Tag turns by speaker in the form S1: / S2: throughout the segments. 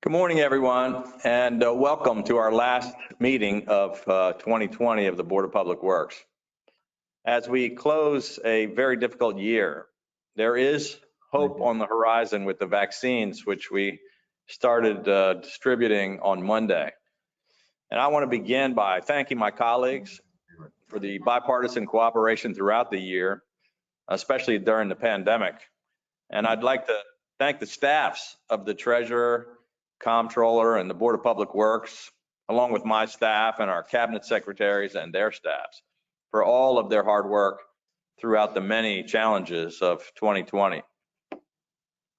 S1: Good morning, everyone, and welcome to our last meeting of 2020 of the Board of Public Works. As we close a very difficult year, there is hope on the horizon with the vaccines, which we started distributing on Monday. And I want to begin by thanking my colleagues for the bipartisan cooperation throughout the year, especially during the pandemic. And I'd like to thank the staffs of the Treasurer, Comptroller, and the Board of Public Works, along with my staff and our cabinet secretaries and their staffs, for all of their hard work throughout the many challenges of 2020.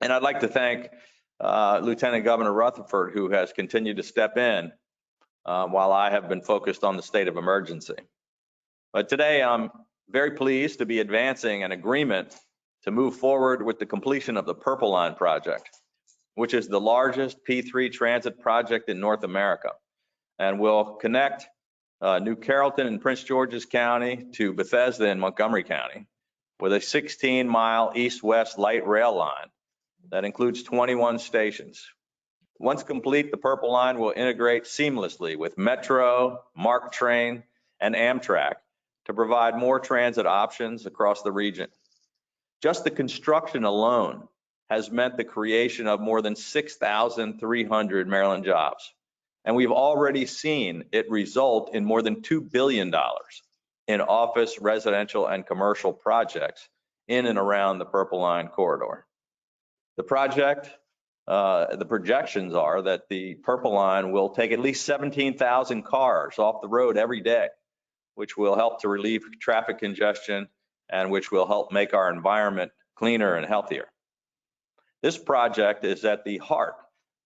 S1: And I'd like to thank Lieutenant Governor Rutherford, who has continued to step in while I have been focused on the state of emergency. But today I'm very pleased to be advancing an agreement to move forward with the completion of the Purple Line project, which is the largest P3 transit project in North America, and will connect New Carrollton in Prince George's County to Bethesda in Montgomery County with a 16-mile east-west light rail line that includes 21 stations. Once complete, the Purple Line will integrate seamlessly with Metro, MARC Train, and Amtrak to provide more transit options across the region. Just the construction alone has meant the creation of more than 6,300 Maryland jobs. And we've already seen it result in more than $2 billion in office, residential, and commercial projects in and around the Purple Line corridor. The project, the projections are that the Purple Line will take at least 17,000 cars off the road every day, which will help to relieve traffic congestion and which will help make our environment cleaner and healthier. This project is at the heart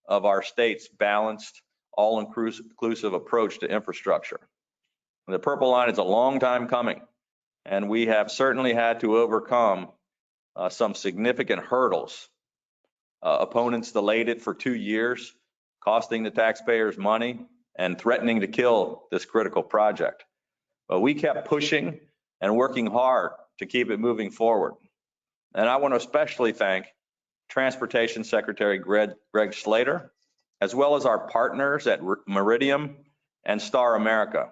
S1: of our state's balanced, all-inclusive approach to infrastructure. The Purple Line is a long time coming, and we have certainly had to overcome some significant hurdles. Opponents delayed it for 2 years, costing the taxpayers money and threatening to kill this critical project. But we kept pushing and working hard to keep it moving forward. And I want to especially thank Transportation Secretary Greg Slater, as well as our partners at Meridian and Star America.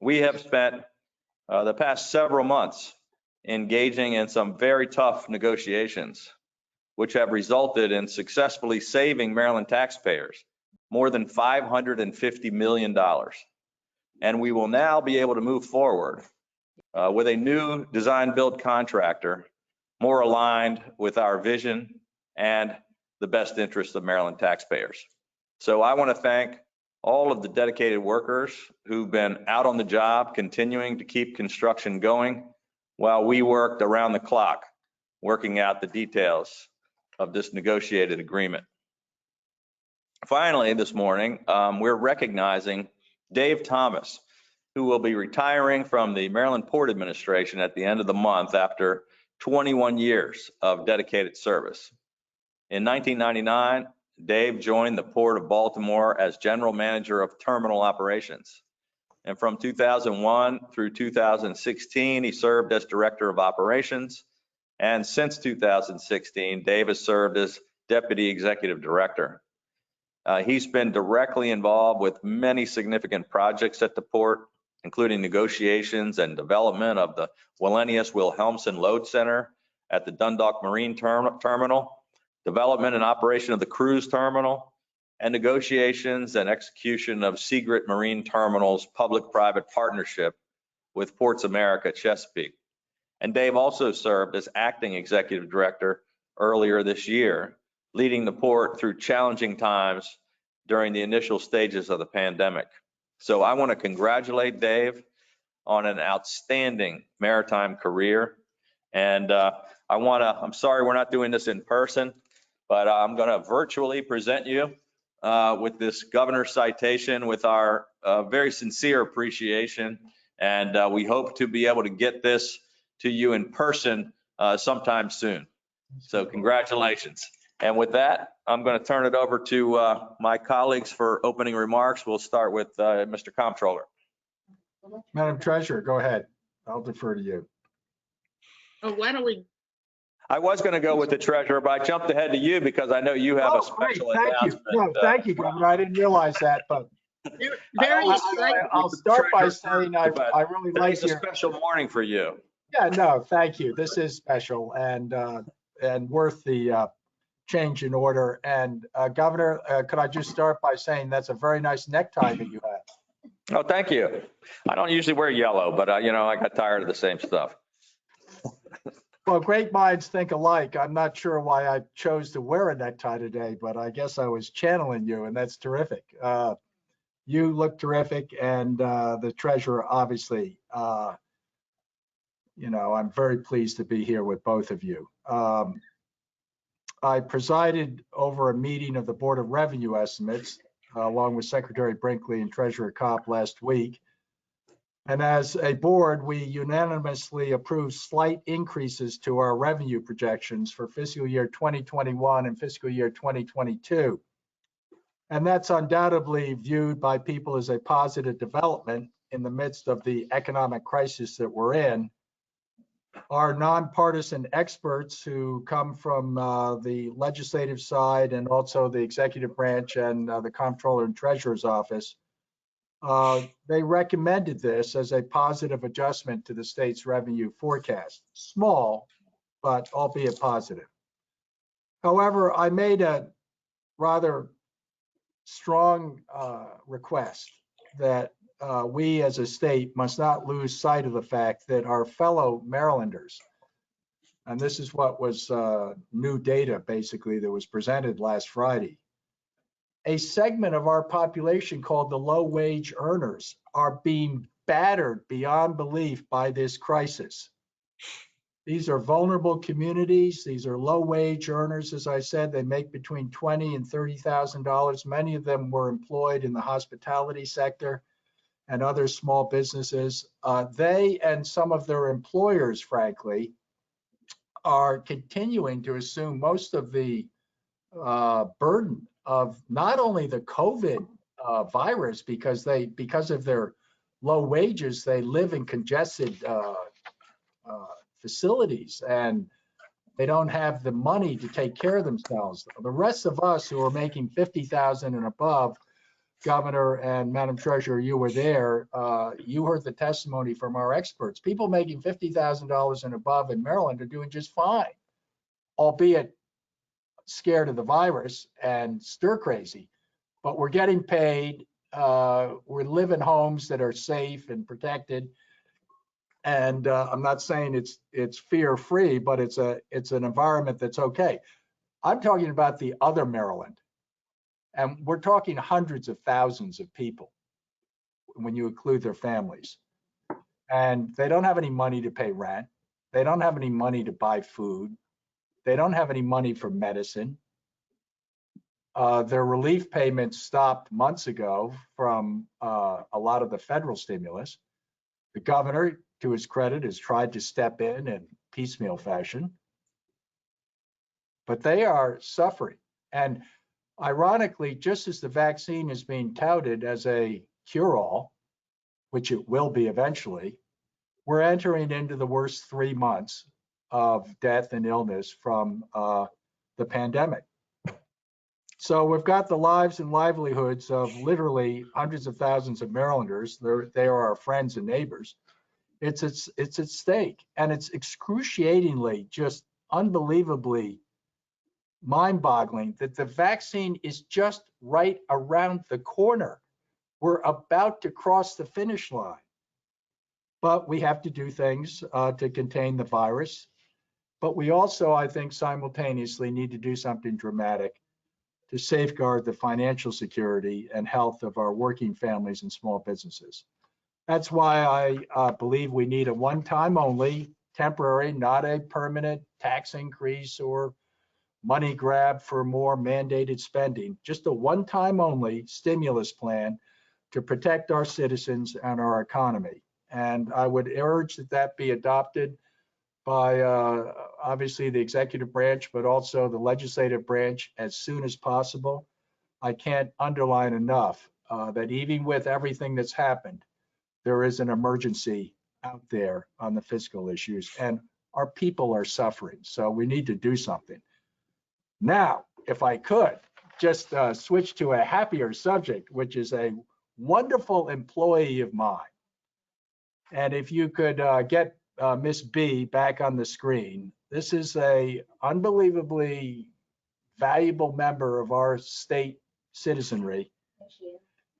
S1: We have spent the past several months engaging in some very tough negotiations, which have resulted in successfully saving Maryland taxpayers more than $550 million. And we will now be able to move forward with a new design-build contractor more aligned with our vision and the best interests of Maryland taxpayers. So I want to thank all of the dedicated workers who've been out on the job, continuing to keep construction going while we worked around the clock, working out the details of this negotiated agreement. Finally, this morning, we're recognizing Dave Thomas, who will be retiring from the Maryland Port Administration at the end of the month after 21 years of dedicated service. In 1999, Dave joined the Port of Baltimore as General Manager of Terminal Operations. And from 2001 through 2016, he served as Director of Operations. And since 2016, Dave has served as Deputy Executive Director. He's been directly involved with many significant projects at the port, including negotiations and development of the Wallenius Wilhelmsen Load Center at the Dundalk Marine Terminal, development and operation of the cruise terminal, and negotiations and execution of Seagirt Marine Terminal's public-private partnership with Ports America Chesapeake. And Dave also served as acting executive director earlier this year, leading the port through challenging times during the initial stages of the pandemic. So I want to congratulate Dave on an outstanding maritime career. And I'm sorry we're not doing this in person, but I'm going to virtually present you with this governor's citation with our very sincere appreciation. And we hope to be able to get this to you in person sometime soon. So congratulations. And with that, I'm going to turn it over to my colleagues for opening remarks. We'll start with Mr. Comptroller.
S2: Madam Treasurer, go ahead. I'll defer to you.
S3: Oh, why don't we
S1: I was going to go with the treasurer, but I jumped ahead to you because I know you have a
S2: Great.
S1: special
S2: Thank you.
S1: announcement.
S2: No, thank you, Governor. I didn't realize that, but
S3: Very
S2: I'll start by saying I really like
S1: Today's a
S2: your.
S1: special morning for you.
S2: Yeah, no, thank you. This is special and worth the change in order. And Governor, could I just start by saying that's a very nice necktie that you have.
S1: Oh, thank you. I don't usually wear yellow, but I got tired of the same stuff.
S2: Well, great minds think alike. I'm not sure why I chose to wear a necktie today, but I guess I was channeling you, and that's terrific. You look terrific, and the treasurer, obviously. I'm very pleased to be here with both of you. I presided over a meeting of the Board of Revenue Estimates, along with Secretary Brinkley and Treasurer Kopp last week. And as a board, we unanimously approved slight increases to our revenue projections for fiscal year 2021 and fiscal year 2022. And that's undoubtedly viewed by people as a positive development in the midst of the economic crisis that we're in. Our nonpartisan experts who come from the legislative side and also the executive branch and the comptroller and treasurer's office, they recommended this as a positive adjustment to the state's revenue forecast. Small, but albeit positive. However, I made a rather strong request that we as a state must not lose sight of the fact that our fellow Marylanders, and this is what was new data basically that was presented last Friday, a segment of our population called the low wage earners are being battered beyond belief by this crisis. These are vulnerable communities. These are low wage earners. As I said, they make between $20,000 and $30,000. Many of them were employed in the hospitality sector and other small businesses. They and some of their employers, frankly, are continuing to assume most of the burden of not only the COVID virus, because of their low wages, they live in congested facilities and they don't have the money to take care of themselves. The rest of us who are making 50,000 and above, Governor and Madam Treasurer, you were there. You heard the testimony from our experts. People making $50,000 and above in Maryland are doing just fine, albeit scared of the virus and stir crazy. But we're getting paid. We live in homes that are safe and protected. And I'm not saying it's fear-free, but it's an environment that's okay. I'm talking about the other Maryland. And we're talking hundreds of thousands of people when you include their families. And they don't have any money to pay rent. They don't have any money to buy food. They don't have any money for medicine. Their relief payments stopped months ago from a lot of the federal stimulus. The governor, to his credit, has tried to step in piecemeal fashion. But they are suffering. And ironically, just as the vaccine is being touted as a cure-all, which it will be eventually, we're entering into the worst 3 months of death and illness from the pandemic. So we've got the lives and livelihoods of literally hundreds of thousands of Marylanders. They are our friends and neighbors. It's at stake, and it's excruciatingly, just unbelievably mind-boggling that the vaccine is just right around the corner. We're about to cross the finish line, but we have to do things to contain the virus. But we also, I think, simultaneously need to do something dramatic to safeguard the financial security and health of our working families and small businesses. That's why I believe we need a one-time only, temporary, not a permanent tax increase or money grab for more mandated spending, just a one-time only stimulus plan to protect our citizens and our economy. And I would urge that that be adopted by obviously the executive branch, but also the legislative branch as soon as possible. I can't underline enough that even with everything that's happened, there is an emergency out there on the fiscal issues. And Our people are suffering, so we need to do something. Now, if I could just switch to a happier subject, which is a wonderful employee of mine. And if you could get Miss B back on the screen. This is a unbelievably valuable member of our state citizenry.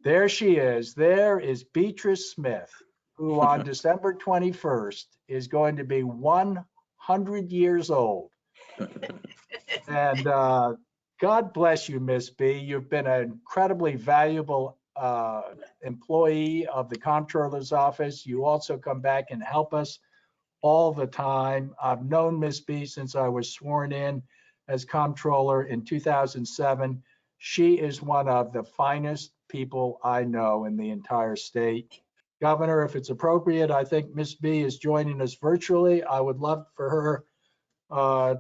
S2: There she is. There is Beatrice Smith, who on December 21st is going to be 100 years old. And God bless you, Miss B. You've been an incredibly valuable employee of the Comptroller's office. You also come back and help us all the time. I've known Miss B since I was sworn in as Comptroller in 2007. She is one of the finest people I know in the entire state. Governor, if it's appropriate, I think Miss B is joining us virtually. I would love for her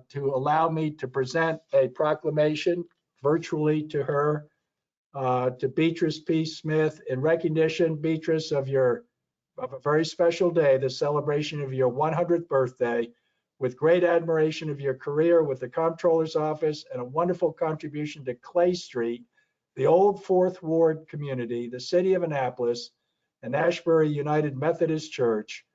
S2: to allow me to present a proclamation virtually to her, to Beatrice P. Smith, in recognition, Beatrice, of a very special day, the celebration of your 100th birthday. With great admiration of your career with the Comptroller's office and a wonderful contribution to Clay Street, the old Fourth Ward community, the city of Annapolis, and Ashbury United Methodist Church,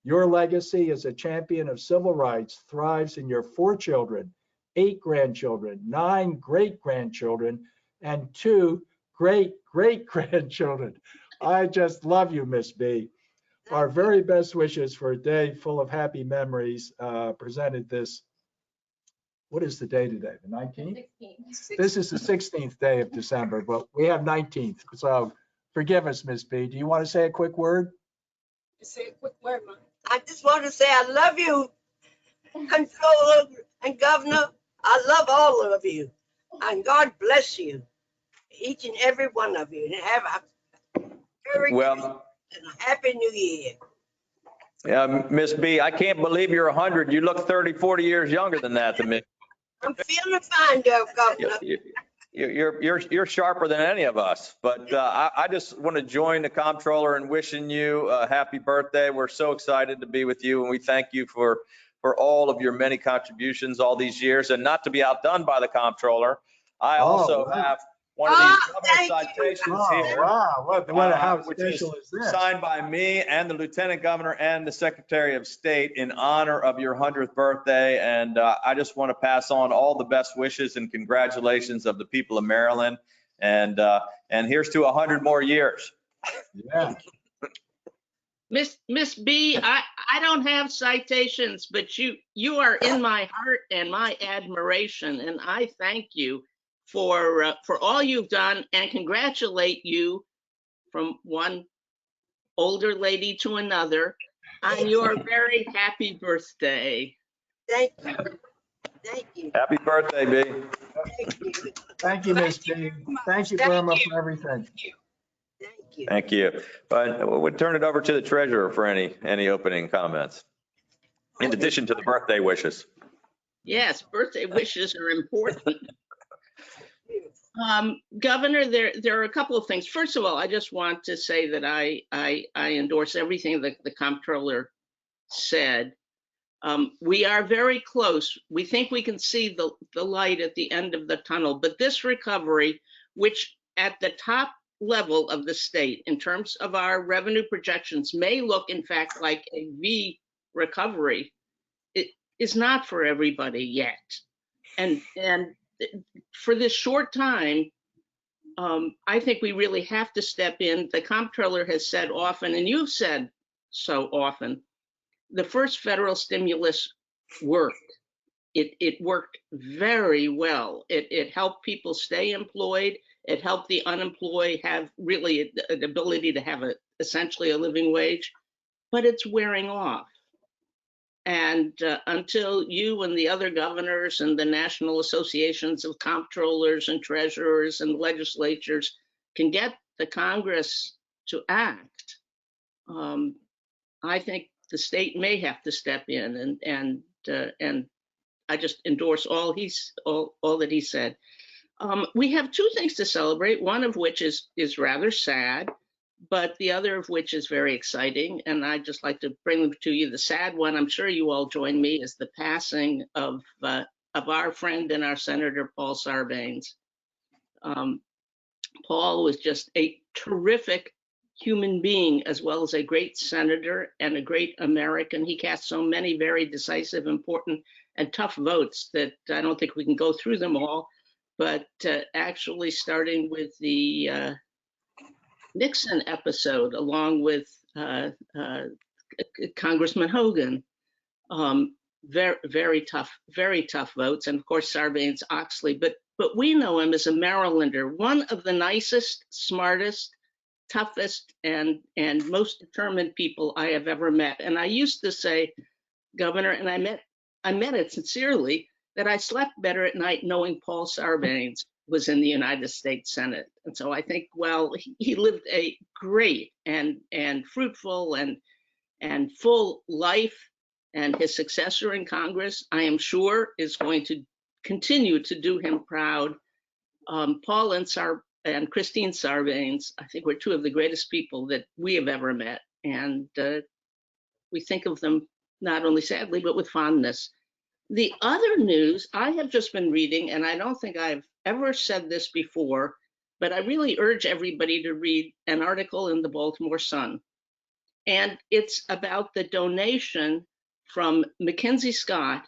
S2: your legacy as a champion of civil rights thrives in your 4 children, 8 grandchildren, 9 great-grandchildren, and 2 great-great-grandchildren. I just love you, Miss B. Our very best wishes for a day full of happy memories. Presented this, what is the day today? The 19th? 16th. This is the 16th day of December, but we have 19th. So forgive us, Miss B. Do you want to say a quick word?
S3: Say a quick word, Mom. I just want to say I love you, Comptroller and Governor. I love all of you. And God bless you, each and every one of you. And have a very
S1: Well,
S3: and a happy new year.
S1: Miss B, I can't believe you're 100. You look 30, 40 years younger than that to me.
S3: I'm feeling fine, though, Governor.
S1: You're sharper than any of us. But I just want to join the Comptroller in wishing you a happy birthday. We're so excited to be with you, and we thank you for all of your many contributions all these years. And not to be outdone by the Comptroller, I also have one of these governor citations here.
S2: Wow, how special is this?
S1: Signed by me and the Lieutenant Governor and the Secretary of State in honor of your 100th birthday. And I just want to pass on all the best wishes and congratulations of the people of Maryland. And here's to 100 more years.
S2: Yeah.
S4: Miss B, I don't have citations, but you are in my heart and my admiration, and I thank you for all you've done and congratulate you from one older lady to another on your very happy birthday.
S3: Thank you. Thank you.
S1: Happy birthday, B.
S3: Thank you.
S2: Thank you, Miss B. Thank you, Burma, for everything.
S3: Thank you.
S1: Thank you. But we'll turn it over to the treasurer for any opening comments, in addition to the birthday wishes.
S4: Yes, birthday wishes are important. Governor, there are a couple of things. First of all, I just want to say that I endorse everything that the Comptroller said. We are very close. We think we can see the light at the end of the tunnel, but this recovery, which at the top level of the state in terms of our revenue projections may look in fact like a V recovery, it is not for everybody yet. And for this short time, I think we really have to step in. The Comptroller has said often, and you've said so often, the first federal stimulus worked. It worked very well. It helped people stay employed. It helped the unemployed have really an ability to have essentially a living wage, but it's wearing off. And until you and the other governors and the national associations of comptrollers and treasurers and legislatures can get the Congress to act, I think the state may have to step in, and I just endorse all that he said. We have 2 things to celebrate, one of which is rather sad. but the other of which is very exciting, and I'd just like to bring them to you. The sad one, I'm sure you all join me, is the passing of our friend and our Senator Paul Sarbanes. Paul was just a terrific human being, as well as a great senator and a great American. He cast so many very decisive, important, and tough votes that I don't think we can go through them all. But actually, starting with the Nixon episode, along with Congressman Hogan, very tough votes, and of course Sarbanes-Oxley. But we know him as a Marylander, one of the nicest, smartest, toughest, and most determined people I have ever met. And I used to say, Governor, and I meant it sincerely, that I slept better at night knowing Paul Sarbanes was in the United States Senate. And so I think, well, he lived a great and fruitful and full life, and his successor in Congress, I am sure, is going to continue to do him proud. Paul and Christine Sarbanes, I think, were two of the greatest people that we have ever met. And we think of them not only sadly, but with fondness. The other news I have just been reading, and I don't think I've ever said this before, but I really urge everybody to read an article in the Baltimore Sun. And it's about the donation from Mackenzie Scott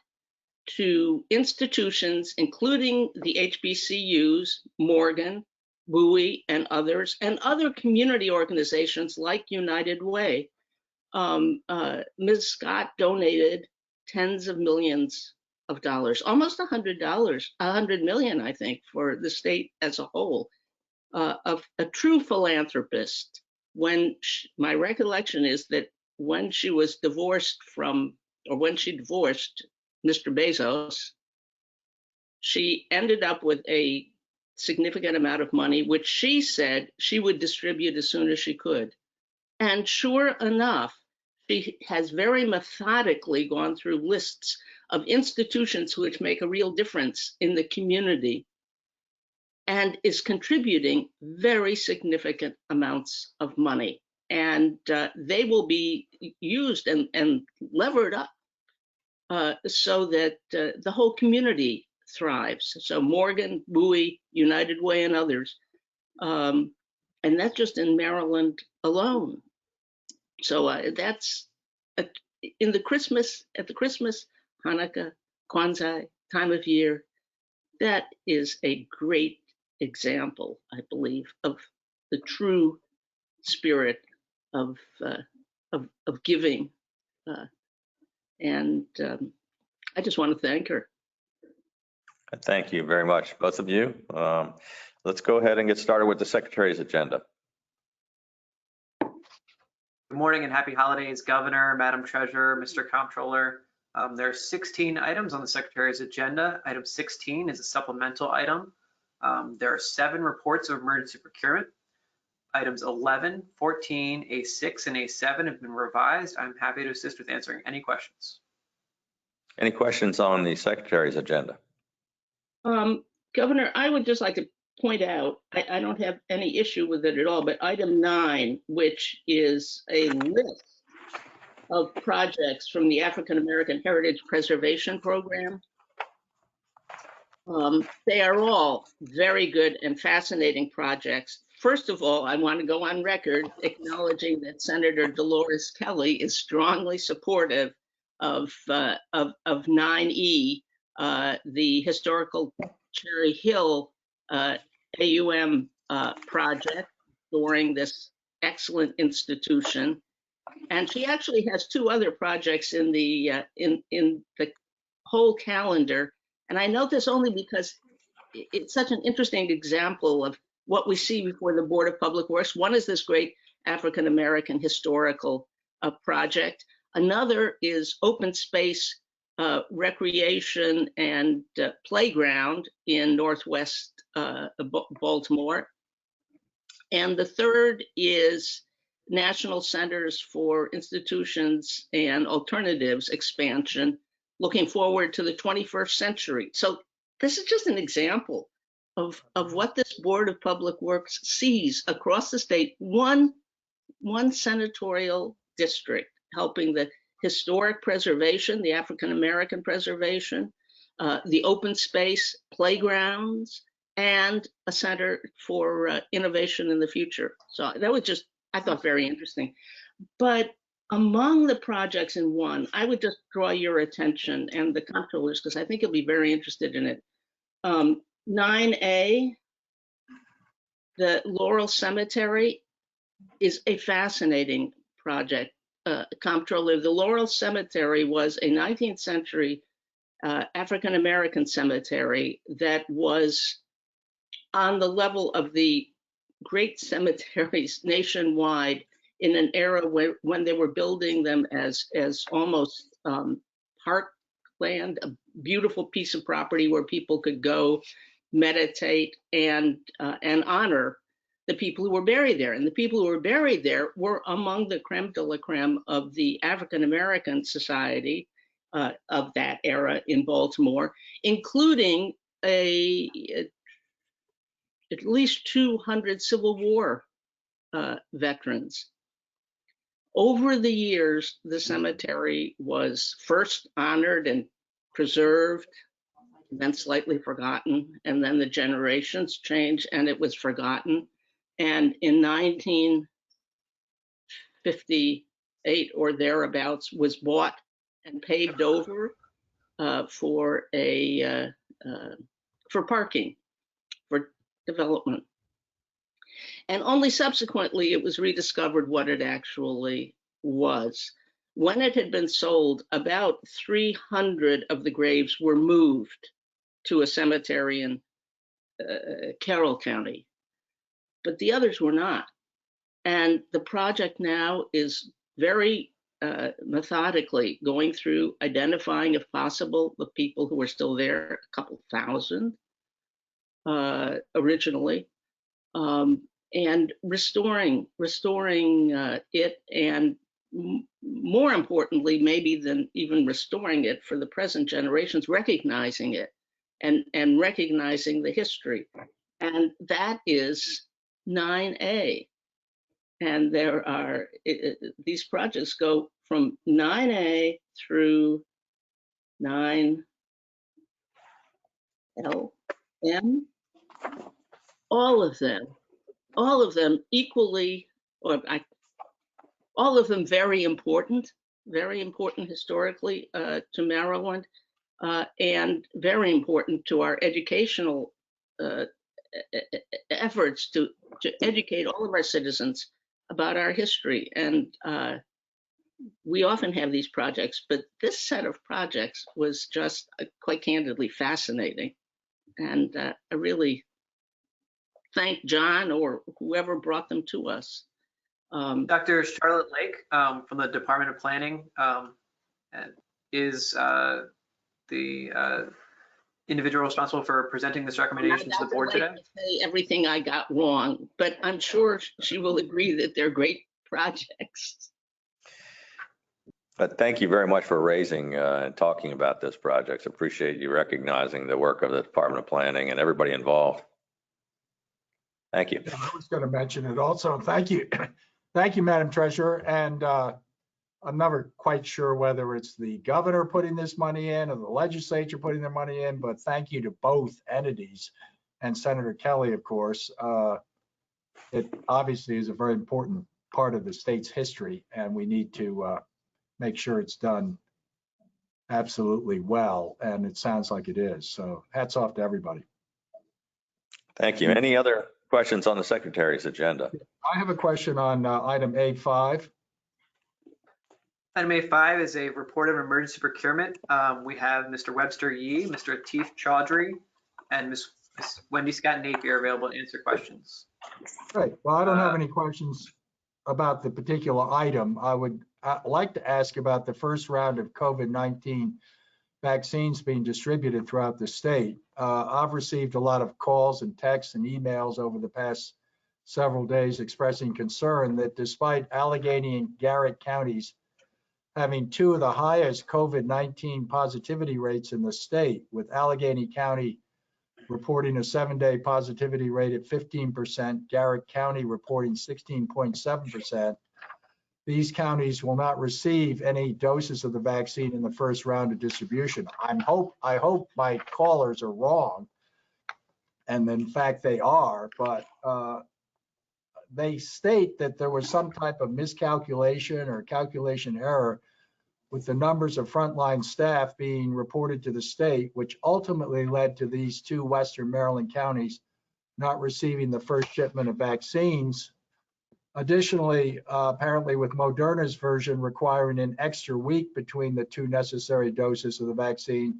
S4: to institutions, including the HBCUs, Morgan, Bowie, and others, and other community organizations like United Way. Ms. Scott donated tens of millions of dollars, almost $100 million, I think, for the state as a whole, of a true philanthropist. My recollection is that when she was divorced when she divorced Mr. Bezos, she ended up with a significant amount of money, which she said she would distribute as soon as she could. And sure enough, she has very methodically gone through lists of institutions which make a real difference in the community and is contributing very significant amounts of money. And they will be used and levered up so that the whole community thrives. So Morgan, Bowie, United Way, and others. And that's just in Maryland alone. So that's at the Christmas, Hanukkah, Kwanzaa time of year. That is a great example, I believe, of the true spirit of giving. And I just want to thank her.
S1: Thank you very much, both of you. Let's go ahead and get started with the Secretary's agenda.
S5: Good morning and happy holidays, Governor, Madam Treasurer, Mr. Comptroller. There are 16 items on the Secretary's agenda. Item 16 is a supplemental item. There are 7 reports of emergency procurement. Items 11, 14, A6, and A7 have been revised. I'm happy to assist with answering any questions.
S1: Any questions on the Secretary's agenda?
S4: Governor, I would just like to point out, I don't have any issue with it at all, but item 9, which is a list of projects from the African American Heritage Preservation Program. They are all very good and fascinating projects. First of all, I want to go on record acknowledging that Senator Dolores Kelly is strongly supportive of 9E, the historical Cherry Hill AUM project during this excellent institution. And she actually has 2 other projects in the whole calendar. And I note this only because it's such an interesting example of what we see before the Board of Public Works. One is this great African American historical project. Another is open space recreation and playground in Northwest Baltimore. And the third is National Centers for Institutions and Alternatives expansion, looking forward to the 21st century. So this is just an example of what this Board of Public Works sees across the state, one one senatorial district, helping the historic preservation, the African American preservation, the open space playgrounds, and a center for innovation in the future. So that was just, I thought, very interesting. But among the projects in one, I would just draw your attention and the comptrollers, because I think you'll be very interested in it. 9A, the Laurel Cemetery, is a fascinating project. Comptroller, the Laurel Cemetery was a 19th century African American cemetery that was on the level of the great cemeteries nationwide in an era when they were building them as almost parkland, a beautiful piece of property where people could go meditate and honor the people who were buried there. And the people who were buried there were among the creme de la creme of the African American society of that era in Baltimore, including at least 200 Civil War veterans. Over the years, the cemetery was first honored and preserved, then slightly forgotten, and then the generations changed and it was forgotten. And in 1958 or thereabouts, was bought and paved over for parking, for development. And only subsequently it was rediscovered what it actually was. When it had been sold, about 300 of the graves were moved to a cemetery in Carroll County, but the others were not. And the project now is very methodically going through identifying, if possible, the people who are still there, a couple thousand originally, and restoring it, and more importantly, maybe than even restoring it for the present generations, recognizing it and recognizing the history. And that is 9A. And there are, these projects go from 9A through 9LM, all of them equally, all of them very important historically to Maryland, and very important to our educational efforts to educate all of our citizens about our history. And we often have these projects, but this set of projects was just quite candidly fascinating. And I really thank John or whoever brought them to us.
S5: Dr. Charlotte Lake from the Department of Planning is the individual responsible for presenting this recommendation to the board today.
S4: To say everything I got wrong, but I'm sure she will agree that they're great projects.
S1: But thank you very much for raising and talking about this project. Appreciate you recognizing the work of the Department of Planning and everybody involved. Thank you.
S2: I was going to mention it also. Thank you. Thank you, Madam Treasurer. And I'm never quite sure whether it's the governor putting this money in or the legislature putting their money in, but thank you to both entities and Senator Kelly, of course. It obviously is a very important part of the state's history, and we need to make sure it's done absolutely well, and it sounds like it is. So hats off to everybody.
S1: Thank you. Any other questions on the Secretary's agenda?
S2: I have a question on item A5.
S5: Item A5 is a report of emergency procurement. We have Mr. Webster Yee, Mr. Atif Chaudhry, and Ms. Wendy Scott Napier available to answer questions.
S2: Great. Well, I don't have any questions about the particular item. I would like to ask about the first round of COVID-19 vaccines being distributed throughout the state. I've received a lot of calls and texts and emails over the past several days expressing concern that despite Allegheny and Garrett counties having two of the highest COVID-19 positivity rates in the state, with Allegheny County reporting a 7-day positivity rate at 15%, Garrett County reporting 16.7%, these counties will not receive any doses of the vaccine in the first round of distribution. I hope my callers are wrong, and in fact they are, but they state that there was some type of miscalculation or calculation error with the numbers of frontline staff being reported to the state, which ultimately led to these 2 Western Maryland counties not receiving the first shipment of vaccines. Additionally, apparently with Moderna's version requiring an extra week between the 2 necessary doses of the vaccine,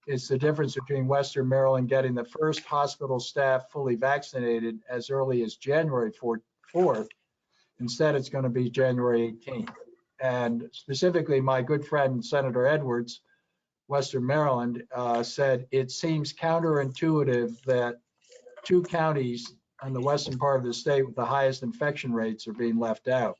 S2: it's the difference between Western Maryland getting the first hospital staff fully vaccinated as early as January 4th. Instead, it's going to be January 18th. And specifically, my good friend, Senator Edwards, Western Maryland, said it seems counterintuitive that 2 counties on the western part of the state with the highest infection rates are being left out.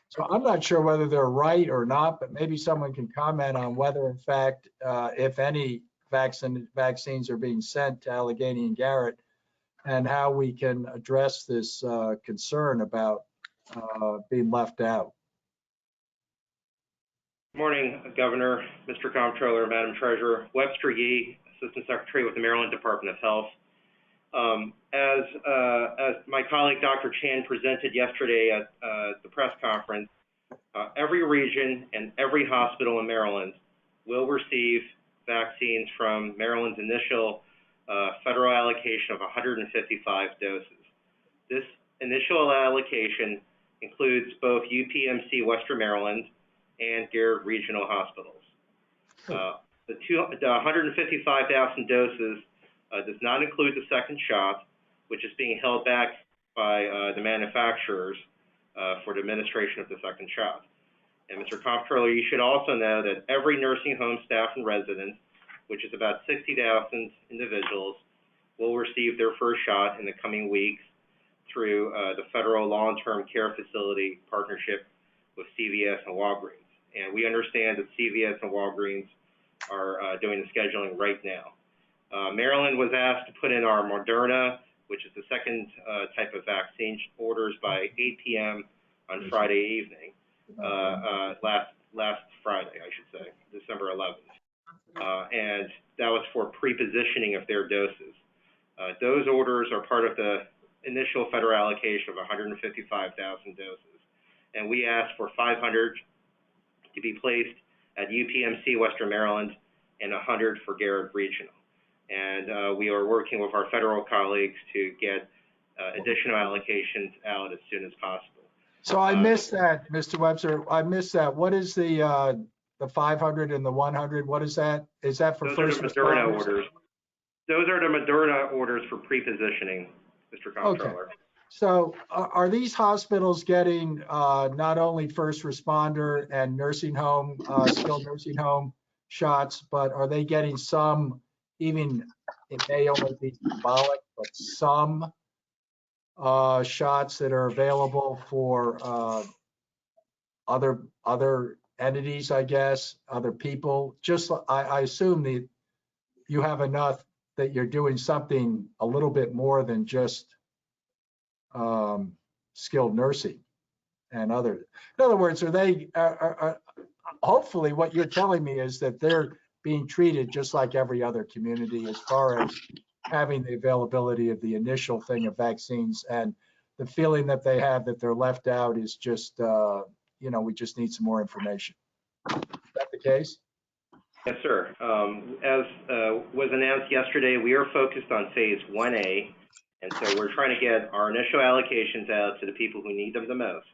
S2: So I'm not sure whether they're right or not, but maybe someone can comment on whether, in fact, if any vaccines are being sent to Allegheny and Garrett, and how we can address this concern about being left out.
S6: Morning, Governor, Mr. Comptroller, Madam Treasurer. Webster Yee, Assistant Secretary with the Maryland Department of Health. As my colleague Dr. Chan presented yesterday at the press conference, every region and every hospital in Maryland will receive vaccines from Maryland's initial federal allocation of 155 doses. This initial allocation includes both UPMC Western Maryland and Garrett Regional Hospitals. The 155,000 doses does not include the second shot, which is being held back by the manufacturers for the administration of the second shot. And Mr. Comptroller, you should also know that every nursing home staff and resident, which is about 60,000 individuals, will receive their first shot in the coming weeks through the federal long-term care facility partnership with CVS and Walgreens. And we understand that CVS and Walgreens are doing the scheduling right now. Maryland was asked to put in our Moderna, which is the second type of vaccine, orders by 8 p.m. on Friday evening, last Friday, I should say, December 11th. And that was for pre-positioning of their doses. Those orders are part of the initial federal allocation of 155,000 doses. And we asked for 500 to be placed at UPMC Western Maryland and 100 for Garrett Regional. And we are working with our federal colleagues to get additional allocations out as soon as possible.
S2: So I missed that, Mr. Webster. I missed that. What is the 500 and the 100? What is that? Is that for first responders? Those are the Moderna orders.
S6: Those are the Moderna orders for pre-positioning, Mr. Comptroller.
S2: Okay. So are these hospitals getting not only first responder and nursing home, skilled nursing home shots, but are they getting some, even it may only be symbolic, but some shots that are available for other entities, I guess, other people? Just I assume that you have enough that you're doing something a little bit more than just skilled nursing and other. In other words, are they? Hopefully, what you're telling me is that they're being treated just like every other community as far as having the availability of the initial thing of vaccines, and the feeling that they have that they're left out is just, we just need some more information. Is that the case?
S6: Yes, sir. As was announced yesterday, we are focused on phase 1A, and so we're trying to get our initial allocations out to the people who need them the most,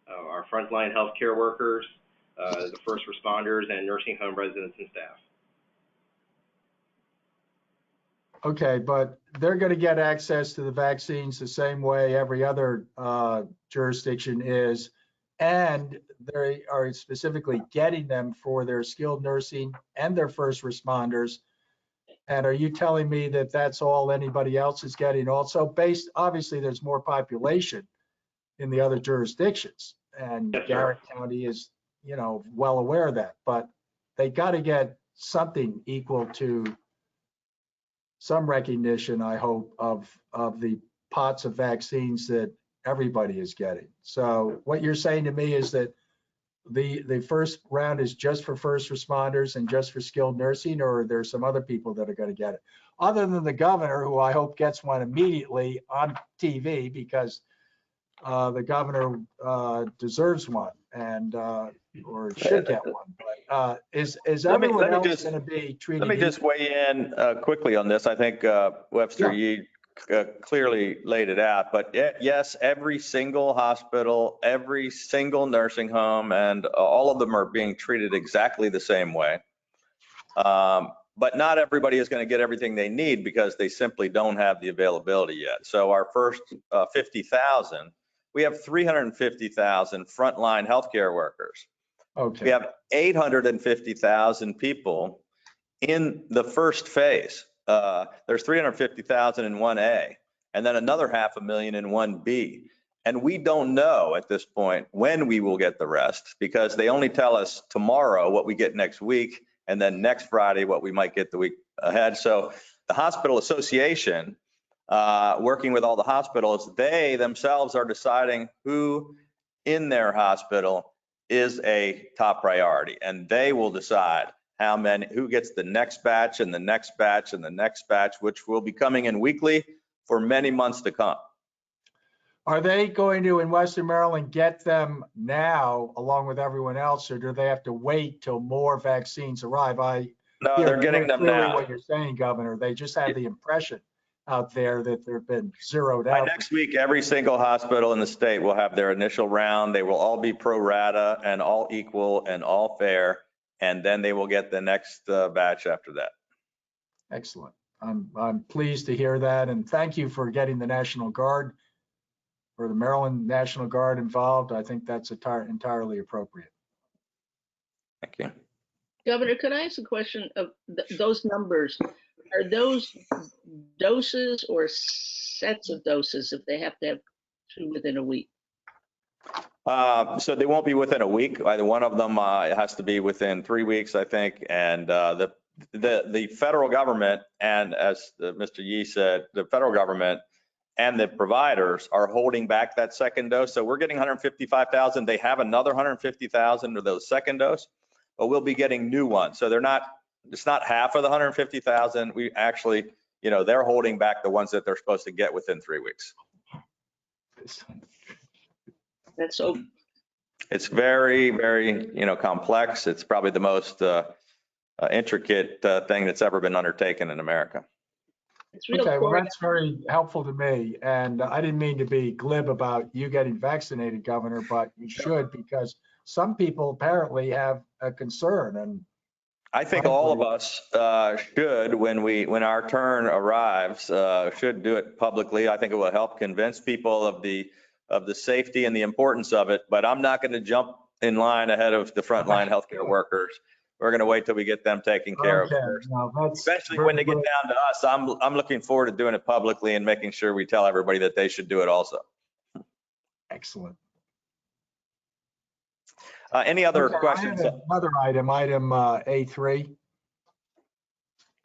S6: our frontline healthcare workers, the first responders, and nursing home residents and staff.
S2: Okay, but they're going to get access to the vaccines the same way every other jurisdiction is, and they are specifically getting them for their skilled nursing and their first responders. And are you telling me that that's all anybody else is getting also? Based, obviously, there's more population in the other jurisdictions, and
S6: yes,
S2: Garrett County is, well aware of that, but they got to get something equal to some recognition, I hope, of the pots of vaccines that everybody is getting. So what you're saying to me is that the first round is just for first responders and just for skilled nursing, or there's some other people that are going to get it? Other than the governor, who I hope gets one immediately on TV, because the governor deserves one and or should get one. But is
S1: Let me
S2: everyone else
S1: just-
S2: going to be treated?
S1: Let me just weigh in quickly on this. I think Webster Yee clearly laid it out, but yes, every single hospital, every single nursing home, and all of them are being treated exactly the same way. But not everybody is going to get everything they need because they simply don't have the availability yet. So our first 50,000, we have 350,000 frontline healthcare workers.
S2: Okay.
S1: We have 850,000 people in the first phase. There's 350,000 in 1A, and then another 500,000 in 1B. And we don't know at this point when we will get the rest, because they only tell us tomorrow what we get next week, and then next Friday what we might get the week ahead. So the hospital association, working with all the hospitals, they themselves are deciding who in their hospital is a top priority, and they will decide who gets the next batch and the next batch and the next batch, which will be coming in weekly for many months to come.
S2: Are they going to, in Western Maryland, get them now along with everyone else, or do they have to wait till more vaccines arrive?
S1: No,
S2: hear
S1: they're getting
S2: very
S1: them
S2: clearly
S1: now.
S2: what you're saying, Governor. They just had the impression out there that they've been zeroed
S1: By
S2: out.
S1: next week, every single hospital in the state will have their initial round. They will all be pro rata and all equal and all fair. And then they will get the next batch after that.
S2: Excellent. I'm pleased to hear that. And thank you for getting the National Guard or the Maryland National Guard involved. I think that's entirely appropriate.
S1: Thank you.
S4: Governor, could I ask a question of those numbers? Are those doses or sets of doses if they have to have two within a week?
S1: So they won't be within a week. Either one of them has to be within 3 weeks, I think. And the federal government, and as Mr. Yee said, the federal government and the providers are holding back that second dose. So we're getting 155,000. They have another 150,000 of those second dose, but we'll be getting new ones. So it's not half of the 150,000. We actually, they're holding back the ones that they're supposed to get within 3 weeks.
S4: That's so.
S1: It's very, very, complex. It's probably the most intricate thing that's ever been undertaken in America.
S4: It's real
S2: Okay, well,
S4: core.
S2: that's very helpful to me. And I didn't mean to be glib about you getting vaccinated, Governor, but you should, because some people apparently have a concern. And
S1: I think all of us should, when our turn arrives, should do it publicly. I think it will help convince people of the safety and the importance of it. But I'm not going to jump in line ahead of the frontline healthcare workers. We're going to wait till we get them taken care of first.
S2: No, that's
S1: Especially when they get down to us, I'm looking forward to doing it publicly and making sure we tell everybody that they should do it also.
S2: excellent.
S1: Any other
S2: Okay,
S1: questions?
S2: I had another item A3.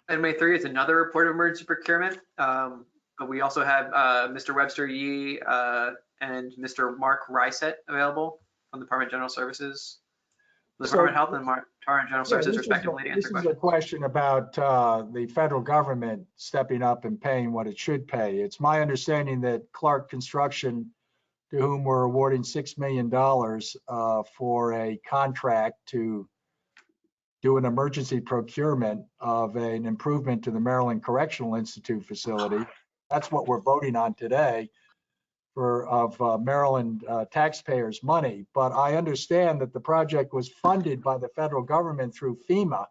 S5: Item A3 is another report of emergency procurement. But we also have Mr. Webster Yee and Mr. Mark Rysett available from the Department of General Services. The Department of Health and Department of General Services respectively to answer
S2: This is a
S5: questions.
S2: question about the federal government stepping up and paying what it should pay. It's my understanding that Clark Construction, to whom we're awarding $6 million for a contract to do an emergency procurement of an improvement to the Maryland Correctional Institute facility. That's what we're voting on today of Maryland taxpayers' money. But I understand that the project was funded by the federal government through FEMA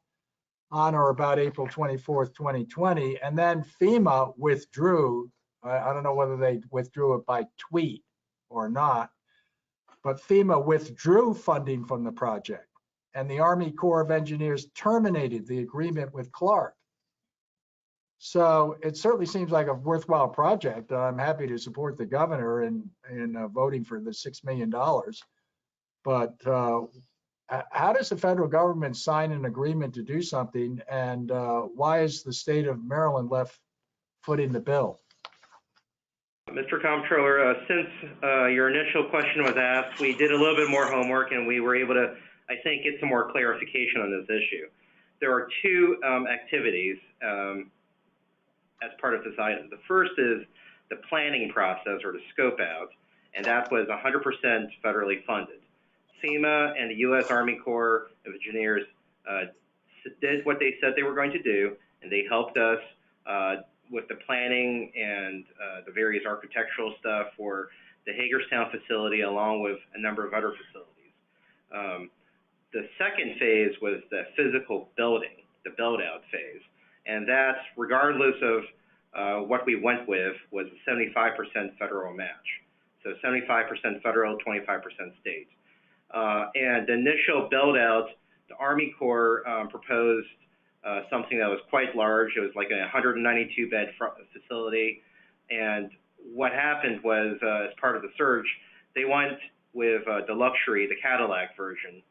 S2: on or about April 24th, 2020. And then FEMA withdrew. I don't know whether they withdrew it by tweet or not, but FEMA withdrew funding from the project. And the Army Corps of Engineers terminated the agreement with Clark. So it certainly seems like a worthwhile project. I'm happy to support the governor in voting for the $6 million. But how does the federal government sign an agreement to do something? And why is the state of Maryland left footing the bill?
S6: Mr. Comptroller, since your initial question was asked, we did a little bit more homework and we were able to, I think, get some more clarification on this issue. There are two activities as part of this item. The first is the planning process, or the scope out, and that was 100% federally funded. FEMA and the U.S. Army Corps of Engineers did what they said they were going to do, and they helped us with the planning and the various architectural stuff for the Hagerstown facility, along with a number of other facilities. The second phase was the physical building, the build-out phase, and that's, regardless of what we went with, was a 75% federal match. So 75% federal, 25% state. And the initial build-out, the Army Corps proposed something that was quite large. It was like a 192-bed facility. And what happened was, as part of the surge, they went with the luxury, the Cadillac version.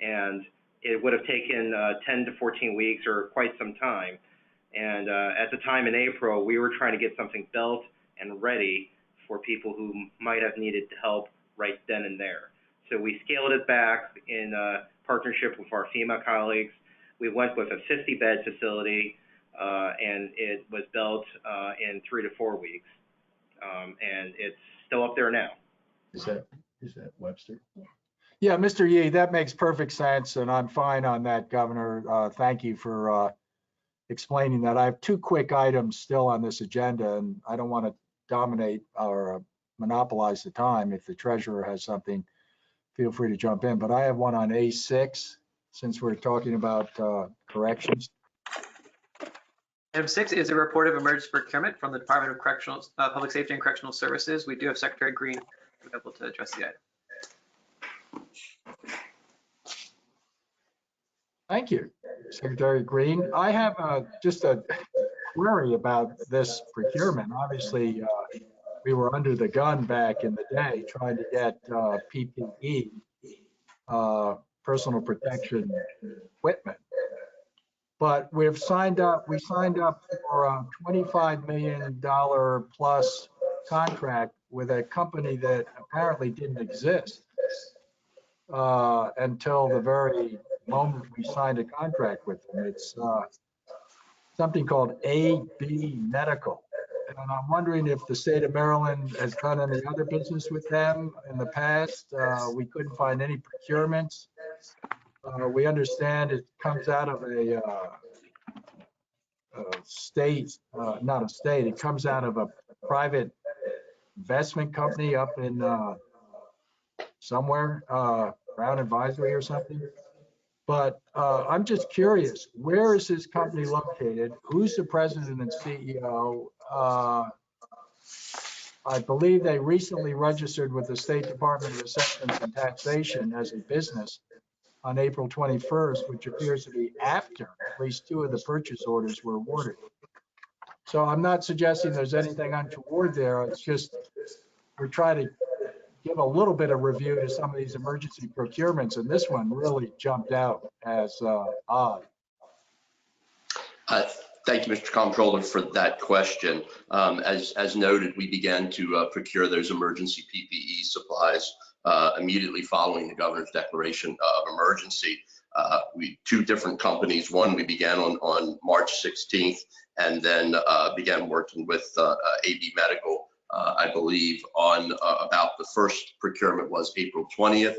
S6: And it would have taken 10 to 14 weeks or quite some time. And at the time in April, we were trying to get something built and ready for people who might have needed help right then and there. So we scaled it back in partnership with our FEMA colleagues. We went with a 50-bed facility, and it was built in 3 to 4 weeks. And it's still up there now.
S2: Is that Webster? Yeah, Mr. Yee, that makes perfect sense, and I'm fine on that, Governor. Thank you for explaining that. I have two quick items still on this agenda, and I don't want to dominate or monopolize the time. If the treasurer has something, feel free to jump in. But I have one on A6, since we're talking about corrections.
S5: Item 6 is a report of emergency procurement from the Department of Correctional, Public Safety and Correctional Services. We do have Secretary Green able to address the item.
S2: Thank you, Secretary Green. I have just a query about this procurement. Obviously, we were under the gun back in the day trying to get PPE, personal protection equipment. But we signed up for a $25 million plus contract with a company that apparently didn't exist until the very moment we signed a contract with them. It's something called AB Medical. And I'm wondering if the state of Maryland has done any other business with them in the past. We couldn't find any procurements. We understand it comes out of a state, not a state, it comes out of a private investment company up in somewhere, Brown Advisory or something. But I'm just curious, where is this company located? Who's the president and CEO? I believe they recently registered with the State Department of Assessments and Taxation as a business on April 21st, which appears to be after at least 2 of the purchase orders were awarded. So I'm not suggesting there's anything untoward there. It's just we're trying to give a little bit of review to some of these emergency procurements, and this one really jumped out as odd.
S7: Thank you, Mr. Comptroller, for that question. As noted, we began to procure those emergency PPE supplies immediately following the governor's declaration of emergency. 2 different companies. One, we began on March 16th, and then began working with AB Medical. I believe on about the first procurement was April 20th.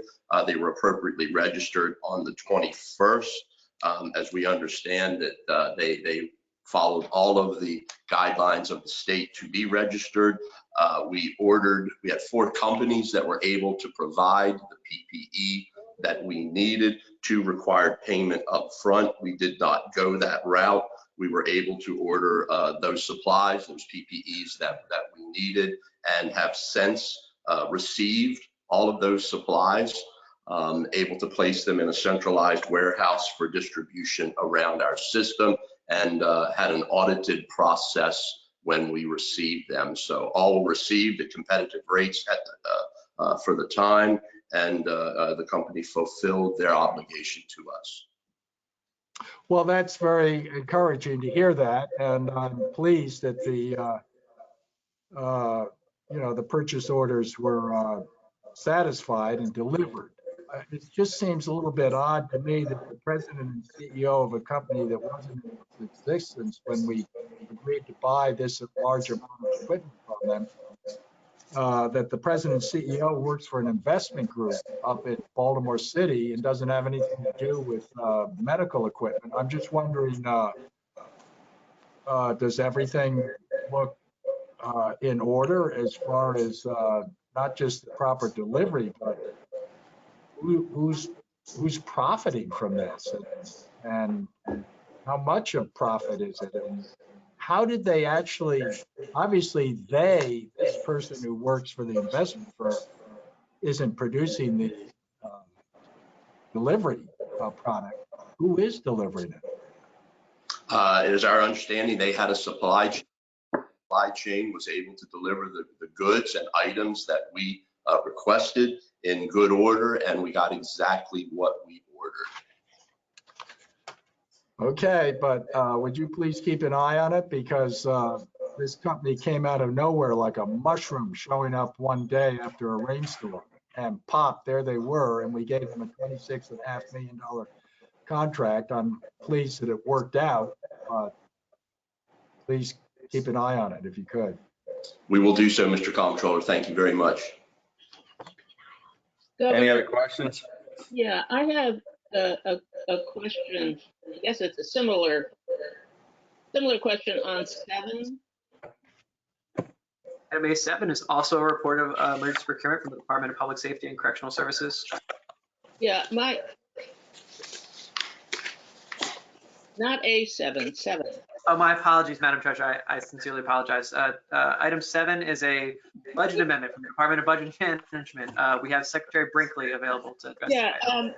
S7: They were appropriately registered on the 21st. As we understand it, they followed all of the guidelines of the state to be registered. We had 4 companies that were able to provide the PPE that we needed. 2 required payment up front. We did not go that route. We were able to order those supplies, those PPEs that we needed, and have since received all of those supplies, able to place them in a centralized warehouse for distribution around our system, and had an audited process when we received them. So all received at competitive rates for the time, and the company fulfilled their obligation to us.
S2: Well, that's very encouraging to hear that, and I'm pleased that the the purchase orders were satisfied and delivered. It just seems a little bit odd to me that the president and CEO of a company that wasn't in existence when we agreed to buy this large amount of equipment from them, that the president and CEO works for an investment group up in Baltimore City and doesn't have anything to do with medical equipment. I'm just wondering, does everything look in order as far as not just the proper delivery, but who's profiting from this, and how much of profit is it, and how did they actually, obviously this person who works for the investment firm isn't producing the delivery product. Who is delivering it?
S7: It is our understanding they had a supply chain was able to deliver the goods and items that we requested in good order, and we got exactly what we ordered.
S2: Okay, but would you please keep an eye on it, because this company came out of nowhere like a mushroom showing up one day after a rainstorm, and pop, there they were, and we gave them a $26.5 million contract. I'm pleased that it worked out. Please keep an eye on it if you could.
S7: We will do so, Mr. Comptroller. Thank you very much.
S1: Any other questions?
S4: Yeah, I have a question. I guess it's a similar question on 7.
S5: Item A7 is also a report of emergency procurement from the Department of Public Safety and Correctional Services.
S4: Yeah, not A7, 7.
S5: Oh, my apologies, Madam Treasurer. I sincerely apologize. Item 7 is a budget amendment from the Department of Budget Management. We have Secretary Brinkley available to address
S4: Yeah,
S5: the item.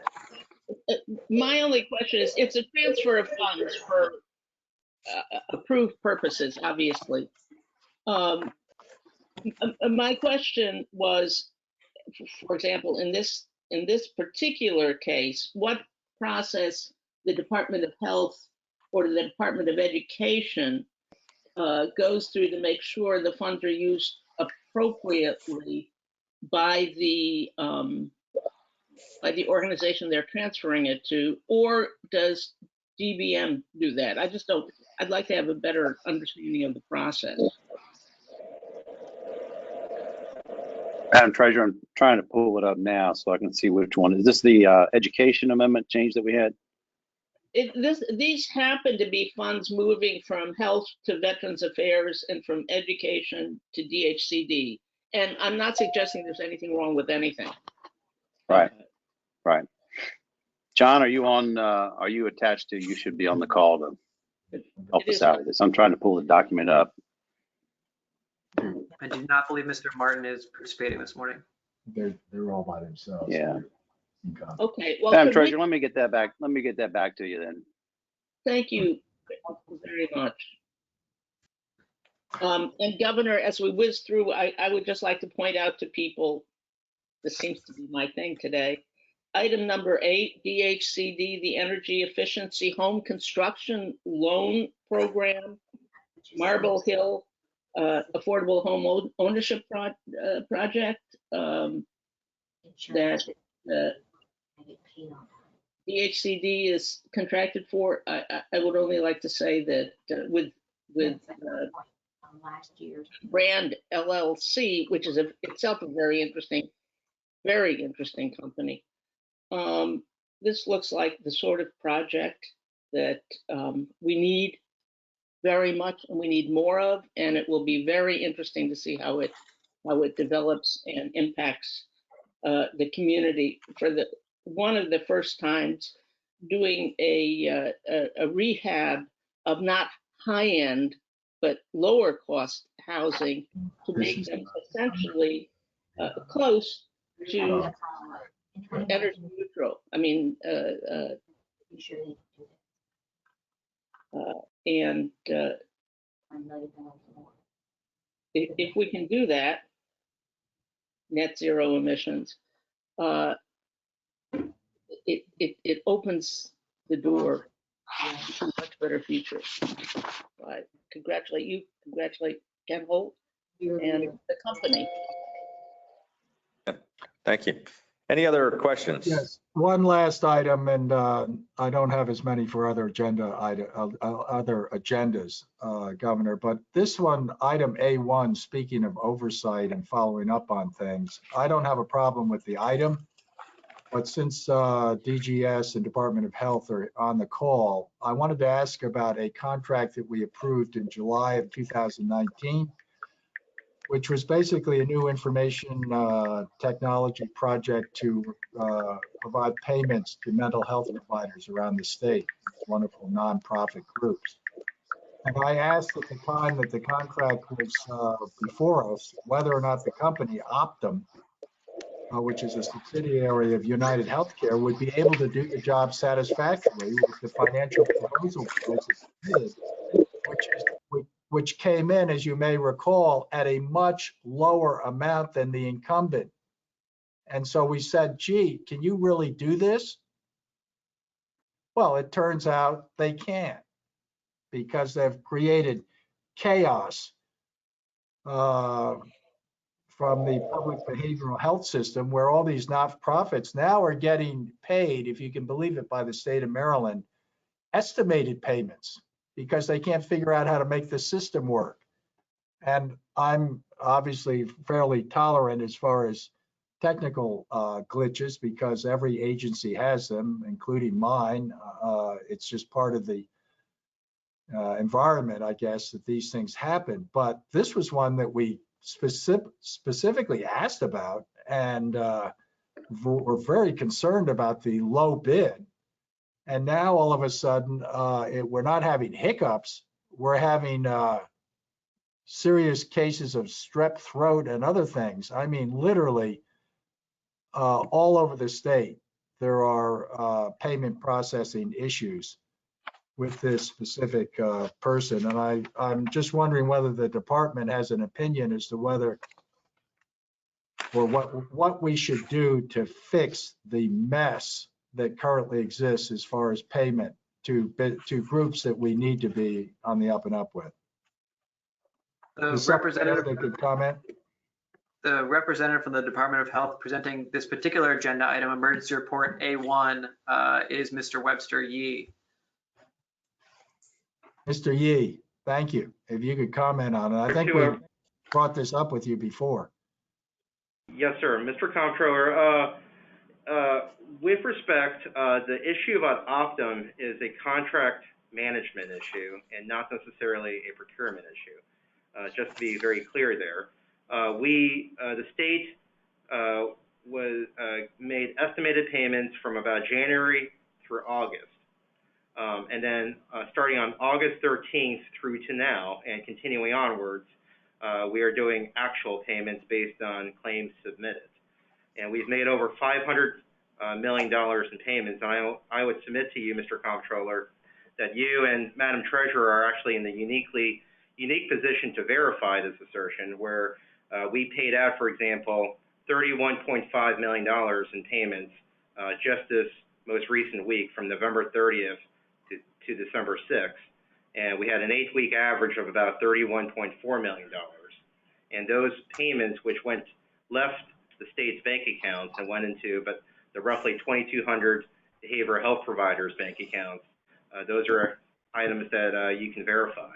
S4: my only question is, it's a transfer of funds for approved purposes, obviously. My question was, for example, in this particular case, what process the Department of Health or the Department of Education goes through to make sure the funds are used appropriately by the organization they're transferring it to, or does DBM do that? I'd like to have a better understanding of the process.
S8: Madam Treasurer, I'm trying to pull it up now so I can see which one. Is this the education amendment change that we had?
S4: These happen to be funds moving from health to Veterans Affairs and from education to DHCD. And I'm not suggesting there's anything wrong with anything.
S8: Right. Right. John, are you on? Are you attached to? You should be on the call to help us out with this. I'm trying to pull the document up.
S5: I do not believe Mr. Martin is participating this morning.
S2: They're all by themselves.
S8: Yeah.
S4: Okay. Well,
S8: Madam Treasurer, let me get that back. Let me get that back to you then.
S4: Thank you very much. And Governor, as we whiz through, I would just like to point out to people, this seems to be my thing today. Item number 8, DHCD, the Energy Efficiency Home Construction Loan Program, Marble Hill Affordable Home Ownership Project that DHCD is contracted for. I would only like to say that with
S9: last year's
S4: Brand LLC, which is itself a very interesting company. This looks like the sort of project that we need very much, and we need more of, and it will be very interesting to see how it develops and impacts the community for one of the first times doing a rehab of not high end but lower cost housing to make them essentially close to energy neutral. I mean, and if we can do that, net zero emissions, it opens the door to a much better future. I congratulate you, congratulate Ken Holt, and the company.
S1: Thank you. Any other questions?
S2: Yes, one last item, and I don't have as many for other other agendas, Governor, but this one, item A1, speaking of oversight and following up on things, I don't have a problem with the item, but since DGS and Department of Health are on the call, I wanted to ask about a contract that we approved in July of 2019, which was basically a new information technology project to provide payments to mental health providers around the state, wonderful nonprofit groups. And I asked at the time that the contract was before us, whether or not the company Optum, which is a subsidiary of United Healthcare, would be able to do the job satisfactorily with the financial proposal which came in, as you may recall, at a much lower amount than the incumbent. And so we said, gee, can you really do this? Well, it turns out they can't, because they've created chaos from the public behavioral health system, where all these nonprofits now are getting paid, if you can believe it, by the state of Maryland, estimated payments, because they can't figure out how to make the system work. And I'm obviously fairly tolerant as far as technical glitches, because every agency has them, including mine. It's just part of the environment, I guess, that these things happen. But this was one that we specifically asked about, and were very concerned about the low bid. And now all of a sudden, we're not having hiccups. We're having serious cases of strep throat and other things. I mean, literally all over the state, there are payment processing issues with this specific person. And I'm just wondering whether the department has an opinion as to whether, or what we should do to fix the mess that currently exists as far as payment to groups that we need to be on the up and up with.
S5: The
S2: representative that could comment.
S5: The representative from the Department of Health presenting this particular agenda item, emergency report A1, is Mr. Webster Yee.
S2: Mr. Yee, thank you. If you could comment on it. I think we brought this up with you before.
S6: Yes, sir. Mr. Comptroller, with respect, the issue about Optum is a contract management issue and not necessarily a procurement issue. Just to be very clear there. The state made estimated payments from about January through August. And then starting on August 13th through to now and continuing onwards, we are doing actual payments based on claims submitted. And we've made over $500 million in payments. And I would submit to you, Mr. Comptroller, that you and Madam Treasurer are actually in the unique position to verify this assertion, where we paid out, for example, $31.5 million in payments just this most recent week from November 30th to December 6th. And we had an 8-week average of about $31.4 million. And those payments, which left the state's bank accounts and went into the roughly 2,200 behavioral health providers' bank accounts, those are items that you can verify.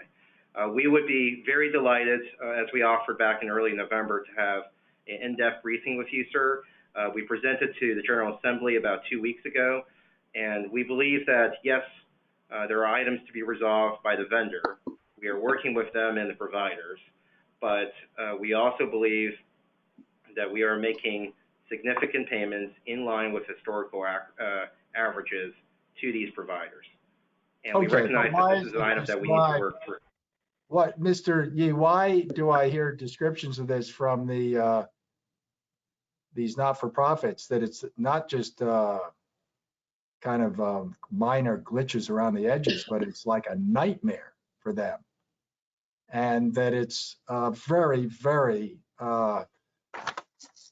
S6: We would be very delighted, as we offered back in early November, to have an in-depth briefing with you, sir. We presented to the General Assembly about 2 weeks ago, and we believe that, yes, there are items to be resolved by the vendor. We are working with them and the providers, but we also believe that we are making significant payments in line with historical averages to these providers. And we recognize that this is an item that we need to work through.
S2: What, Mr. Yee, why do I hear descriptions of this from these not-for-profits, that it's not just kind of minor glitches around the edges, but it's like a nightmare for them? And that it's very, very, I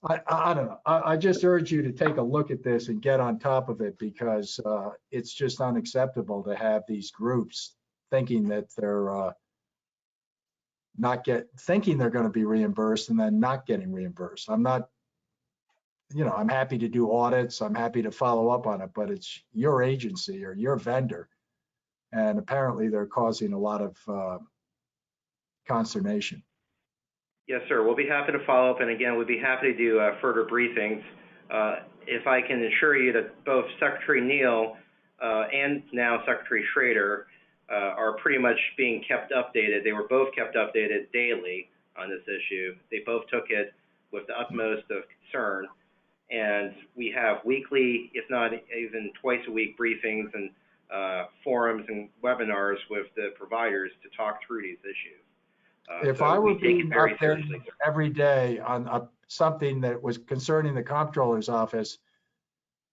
S2: don't know. I just urge you to take a look at this and get on top of it, because it's just unacceptable to have these groups thinking that they're thinking they're going to be reimbursed and then not getting reimbursed. I'm not, I'm happy to do audits. I'm happy to follow up on it, but it's your agency or your vendor. And apparently they're causing a lot of consternation.
S6: Yes, sir. We'll be happy to follow up. And again, we'd be happy to do further briefings. If I can assure you that both Secretary Neal and now Secretary Schrader are pretty much being kept updated. They were both kept updated daily on this issue. They both took it with the utmost of concern. And we have weekly, if not even twice a week, briefings and forums and webinars with the providers to talk through these issues.
S2: If I were being updated every day on something that was concerning the comptroller's office,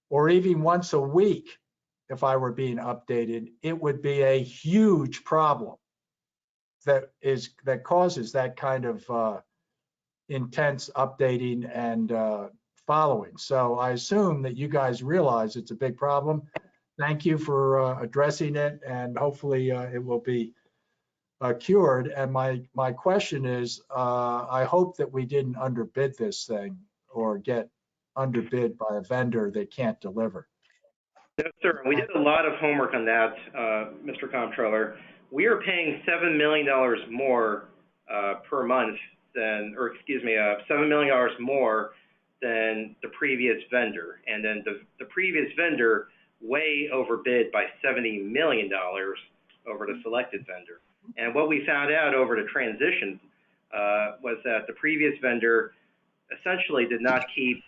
S2: or even once a week, if I were being updated, it would be a huge problem that causes that kind of intense updating and following. So I assume that you guys realize it's a big problem. Thank you for addressing it, and hopefully it will be cured. And my question is, I hope that we didn't underbid this thing or get underbid by a vendor that can't deliver.
S6: Yes, sir. We did a lot of homework on that, Mr. Comptroller. We are paying $7 million more per month than, or excuse me, $7 million more than the previous vendor. And then the previous vendor way overbid by $70 million over the selected vendor. And what we found out over the transition was that the previous vendor essentially did not keep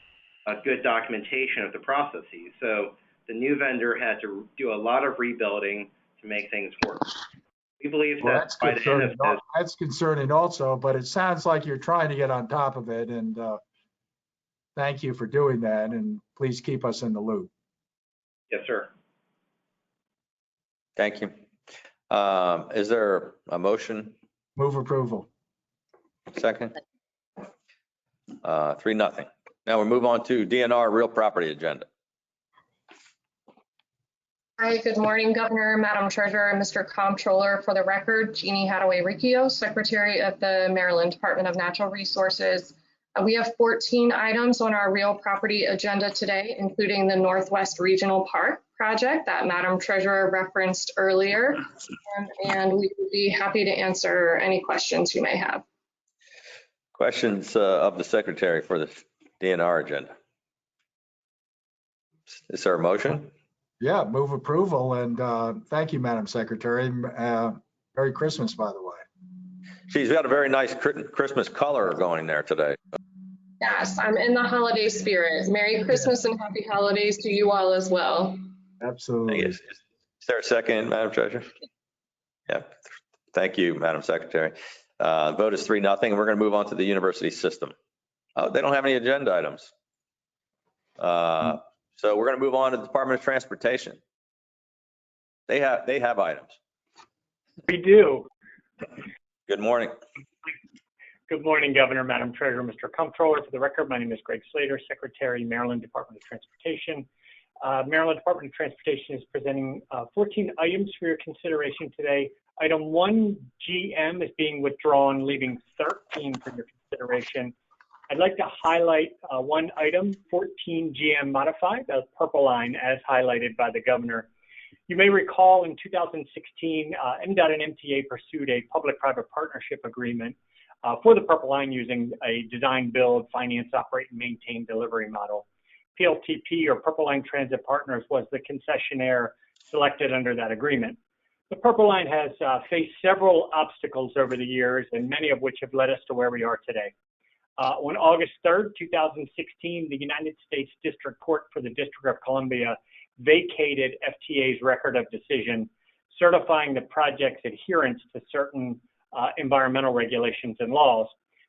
S6: a good documentation of the processes. So the new vendor had to do a lot of rebuilding to make things work. We believe that by the end of this,
S2: that's concerning also, but it sounds like you're trying to get on top of it, and thank you for doing that, and please keep us in the loop.
S6: Yes, sir.
S1: Thank you. Is there a motion?
S2: Move approval.
S1: Second? 3-0. Now we move on to DNR real property agenda.
S9: Hi, good morning, Governor, Madam Treasurer, Mr. Comptroller. For the record, Jeannie Hadaway-Riccio, Secretary of the Maryland Department of Natural Resources. We have 14 items on our real property agenda today, including the Northwest Regional Park project that Madam Treasurer referenced earlier. And we would be happy to answer any questions you may have.
S1: Questions of the Secretary for the DNR agenda? Is there a motion?
S2: Yeah, move approval, and thank you, Madam Secretary. Merry Christmas, by the way.
S1: She's got a very nice Christmas color going there today.
S9: Yes, I'm in the holiday spirit. Merry Christmas and happy holidays to you all as well.
S2: Absolutely.
S1: Is there a second, Madam Treasurer? Yeah. Thank you, Madam Secretary. Vote is 3-0. We're going to move on to the university system. Oh, they don't have any agenda items. So we're going to move on to the Department of Transportation. They have items.
S10: We do.
S1: Good morning.
S10: Good morning, Governor, Madam Treasurer, Mr. Comptroller. For the record, my name is Greg Slater, Secretary, Maryland Department of Transportation. Maryland Department of Transportation is presenting 14 items for your consideration today. Item 1, GM, is being withdrawn, leaving 13 for your consideration. I'd like to highlight one item, 14 GM Modified, the Purple Line, as highlighted by the Governor. You may recall in 2016, MDOT and MTA pursued a public-private partnership agreement for the Purple Line using a design, build, finance, operate, and maintain delivery model. PLTP, or Purple Line Transit Partners, was the concessionaire selected under that agreement. The Purple Line has faced several obstacles over the years, and many of which have led us to where we are today. On August 3rd, 2016, the United States District Court for the District of Columbia vacated FTA's record of decision, certifying the project's adherence to certain environmental regulations and laws.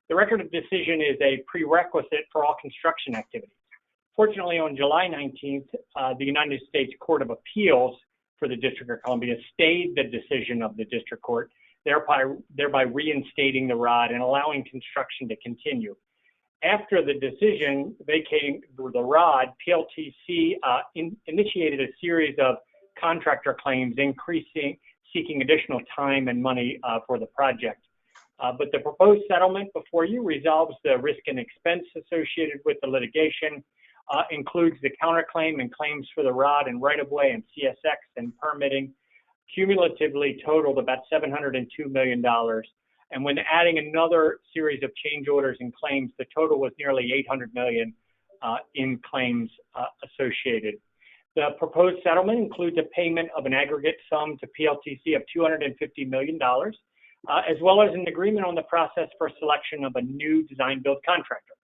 S10: The record of decision is a prerequisite for all construction activities. Fortunately, on July 19th, the United States Court of Appeals for the District of Columbia stayed the decision of the District Court, thereby reinstating the ROD and allowing construction to continue. After the decision vacating the ROD, PLTC initiated a series of contractor claims seeking additional time and money for the project. But the proposed settlement before you resolves the risk and expense associated with the litigation, includes the counterclaim and claims for the ROD and right-of-way and CSX and permitting, cumulatively totaled about $702 million. And when adding another series of change orders and claims, the total was nearly $800 million in claims associated. The proposed settlement includes a payment of an aggregate sum to PLTC of $250 million, as well as an agreement on the process for selection of a new design-build contractor.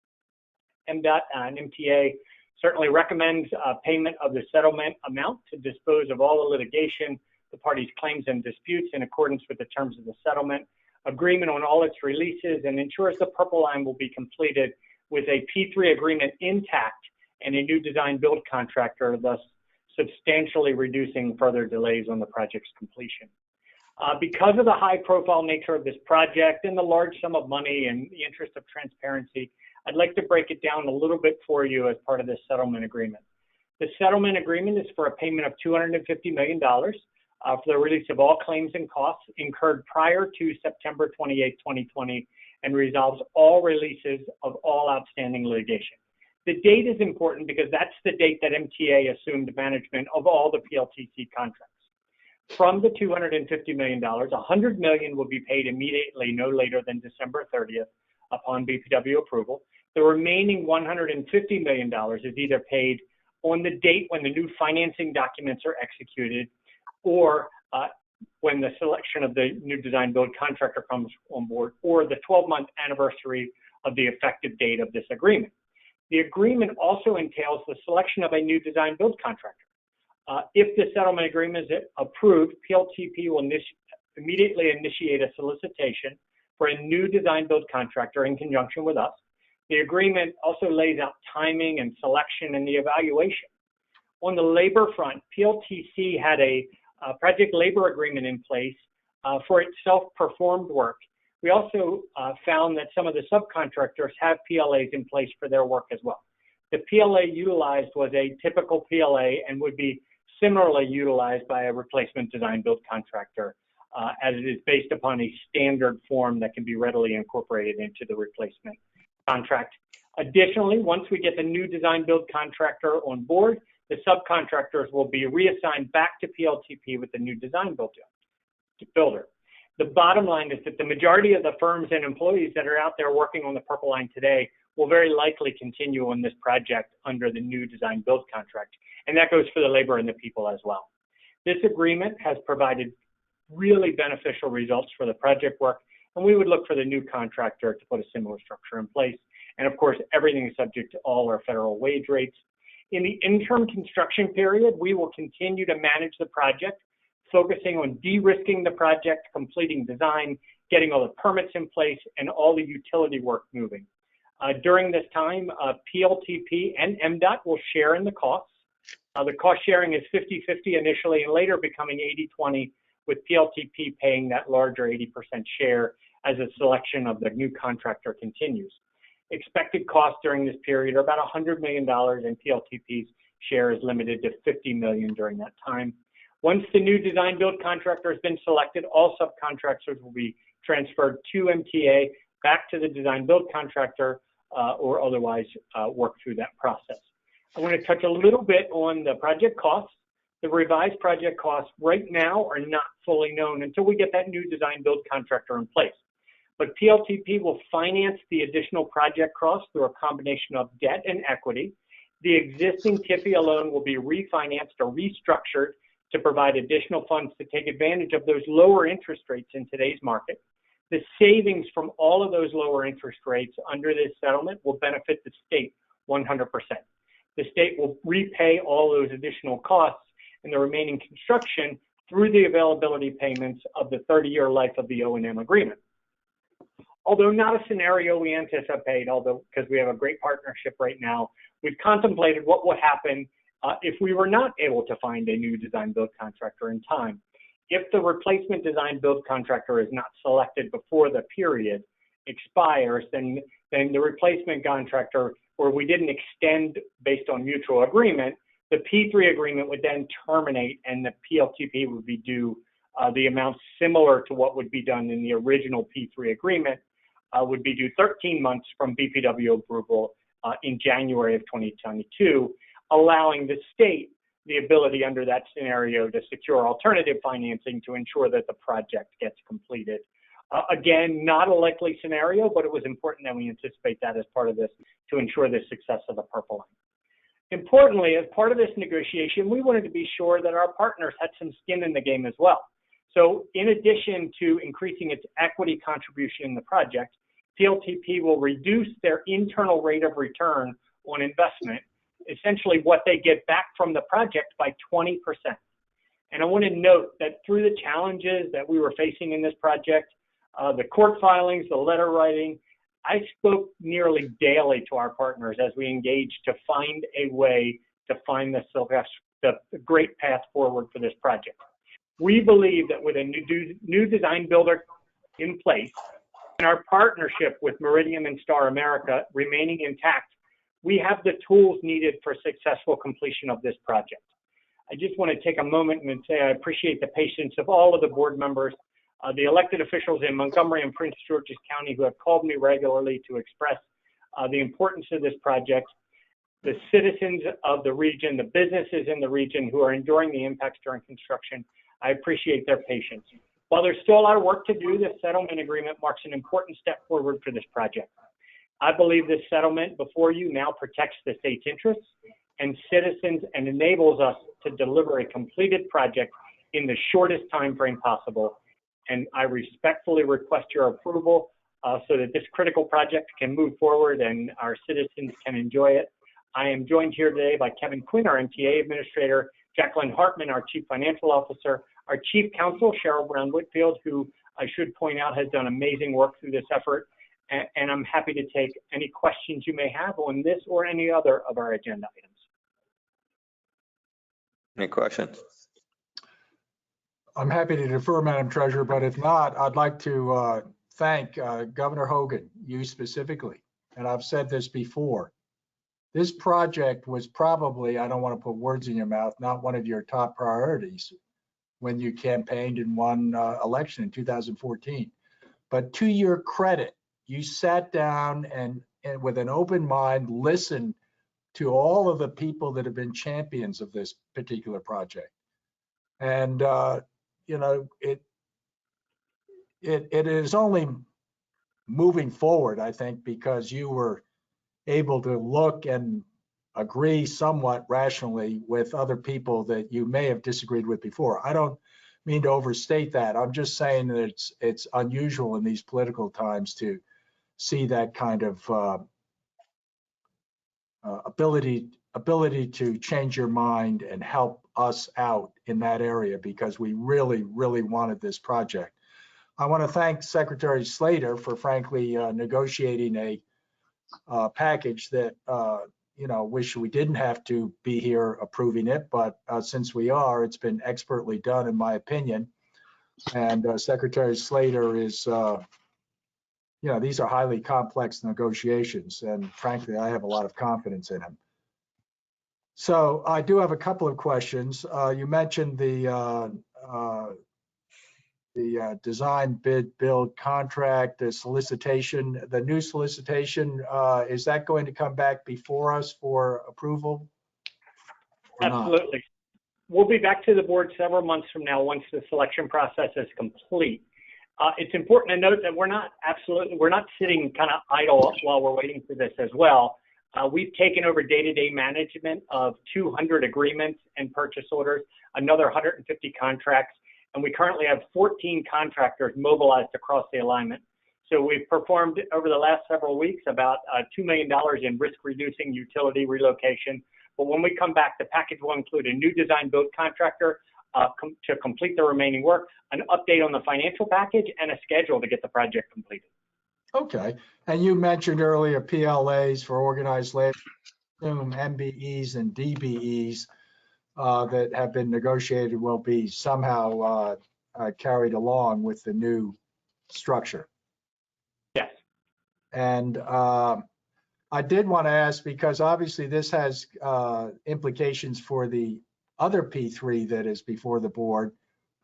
S10: MDOT and MTA certainly recommends payment of the settlement amount to dispose of all the litigation, the parties' claims and disputes in accordance with the terms of the settlement, agreement on all its releases, and ensures the Purple Line will be completed with a P3 agreement intact and a new design-build contractor, thus substantially reducing further delays on the project's completion. Because of the high-profile nature of this project and the large sum of money and the interest of transparency, I'd like to break it down a little bit for you as part of this settlement agreement. The settlement agreement is for a payment of $250 million for the release of all claims and costs incurred prior to September 28, 2020, and resolves all releases of all outstanding litigation. The date is important because that's the date that MTA assumed management of all the PLTC contracts. From the $250 million, $100 million will be paid immediately, no later than December 30th, upon BPW approval. The remaining $150 million is either paid on the date when the new financing documents are executed, or when the selection of the new design-build contractor comes on board, or the 12-month anniversary of the effective date of this agreement. The agreement also entails the selection of a new design-build contractor. If the settlement agreement is approved, PLTP will immediately initiate a solicitation for a new design-build contractor in conjunction with us. The agreement also lays out timing and selection and the evaluation. On the labor front, PLTC had a project labor agreement in place for its self-performed work. We also found that some of the subcontractors have PLAs in place for their work as well. The PLA utilized was a typical PLA and would be similarly utilized by a replacement design-build contractor, as it is based upon a standard form that can be readily incorporated into the replacement contract. Additionally, once we get the new design-build contractor on board, the subcontractors will be reassigned back to PLTP with the new design-builder. The bottom line is that the majority of the firms and employees that are out there working on the Purple Line today will very likely continue on this project under the new design-build contract. And that goes for the labor and the people as well. This agreement has provided really beneficial results for the project work, and we would look for the new contractor to put a similar structure in place. And of course, everything is subject to all our federal wage rates. In the interim construction period, we will continue to manage the project, focusing on de-risking the project, completing design, getting all the permits in place, and all the utility work moving. During this time, PLTP and MDOT will share in the costs. The cost sharing is 50-50 initially and later becoming 80-20, with PLTP paying that larger 80% share as a selection of the new contractor continues. Expected costs during this period are about $100 million, and PLTP's share is limited to $50 million during that time. Once the new design-build contractor has been selected, all subcontractors will be transferred to MTA, back to the design-build contractor, or otherwise work through that process. I want to touch a little bit on the project costs. The revised project costs right now are not fully known until we get that new design-build contractor in place. But PLTP will finance the additional project costs through a combination of debt and equity. The existing TIFIA loan will be refinanced or restructured to provide additional funds to take advantage of those lower interest rates in today's market. The savings from all of those lower interest rates under this settlement will benefit the state 100%. The state will repay all those additional costs and the remaining construction through the availability payments of the 30-year life of the O&M agreement. Although not a scenario we anticipate, because we have a great partnership right now, we've contemplated what would happen if we were not able to find a new design-build contractor in time. If the replacement design-build contractor is not selected before the period expires, then the replacement contractor, or we didn't extend based on mutual agreement, the P3 agreement would then terminate and the PLTP would be due the amount similar to what would be done in the original P3 agreement would be due 13 months from BPW approval in January of 2022, allowing the state the ability under that scenario to secure alternative financing to ensure that the project gets completed. Again, not a likely scenario, but it was important that we anticipate that as part of this to ensure the success of the Purple Line. Importantly, as part of this negotiation, we wanted to be sure that our partners had some skin in the game as well. So in addition to increasing its equity contribution in the project, PLTP will reduce their internal rate of return on investment, essentially what they get back from the project, by 20%. And I want to note that through the challenges that we were facing in this project, the court filings, the letter writing, I spoke nearly daily to our partners as we engaged to find a way to find the great path forward for this project. We believe that with a new design builder in place and our partnership with Meridian and Star America remaining intact, we have the tools needed for successful completion of this project. I just want to take a moment and say I appreciate the patience of all of the board members, the elected officials in Montgomery and Prince George's County who have called me regularly to express the importance of this project, the citizens of the region, the businesses in the region who are enduring the impacts during construction. I appreciate their patience. While there's still a lot of work to do, this settlement agreement marks an important step forward for this project. I believe this settlement before you now protects the state's interests and citizens and enables us to deliver a completed project in the shortest time frame possible. And I respectfully request your approval so that this critical project can move forward and our citizens can enjoy it. I am joined here today by Kevin Quinn, our MTA administrator, Jacqueline Hartman, our chief financial officer, our chief counsel, Cheryl Brown Whitfield, who I should point out has done amazing work through this effort. And I'm happy to take any questions you may have on this or any other of our agenda items.
S1: Any questions?
S2: I'm happy to defer, Madam Treasurer, but if not, I'd like to thank Governor Hogan, you specifically. And I've said this before. This project was probably, I don't want to put words in your mouth, not one of your top priorities when you campaigned and won election in 2014. But to your credit, you sat down and with an open mind, listened to all of the people that have been champions of this particular project. And, you know, it is only moving forward, I think, because you were able to look and agree somewhat rationally with other people that you may have disagreed with before. I don't mean to overstate that. I'm just saying that it's unusual in these political times to see that kind of ability to change your mind and help us out in that area, because we really, really wanted this project. I want to thank Secretary Slater for frankly negotiating a package that you know, wish we didn't have to be here approving it, but since we are, it's been expertly done in my opinion. And Secretary Slater is you know, these are highly complex negotiations, and frankly, I have a lot of confidence in him. So I do have a couple of questions. You mentioned the design bid build contract, the solicitation, the new solicitation. Is that going to come back before us for approval?
S10: Absolutely. We'll be back to the board several months from now once the selection process is complete. It's important to note that we're not sitting kind of idle while we're waiting for this as well. We've taken over day-to-day management of 200 agreements and purchase orders, another 150 contracts, and we currently have 14 contractors mobilized across the alignment. So we've performed over the last several weeks about $2 million in risk-reducing utility relocation. But when we come back, the package will include a new design build contractor to complete the remaining work, an update on the financial package, and a schedule to get the project completed.
S2: Okay. And you mentioned earlier PLAs for organized labor, MBEs and DBEs that have been negotiated will be somehow carried along with the new structure.
S10: Yes.
S2: And I did want to ask, because obviously this has implications for the other P3 that is before the board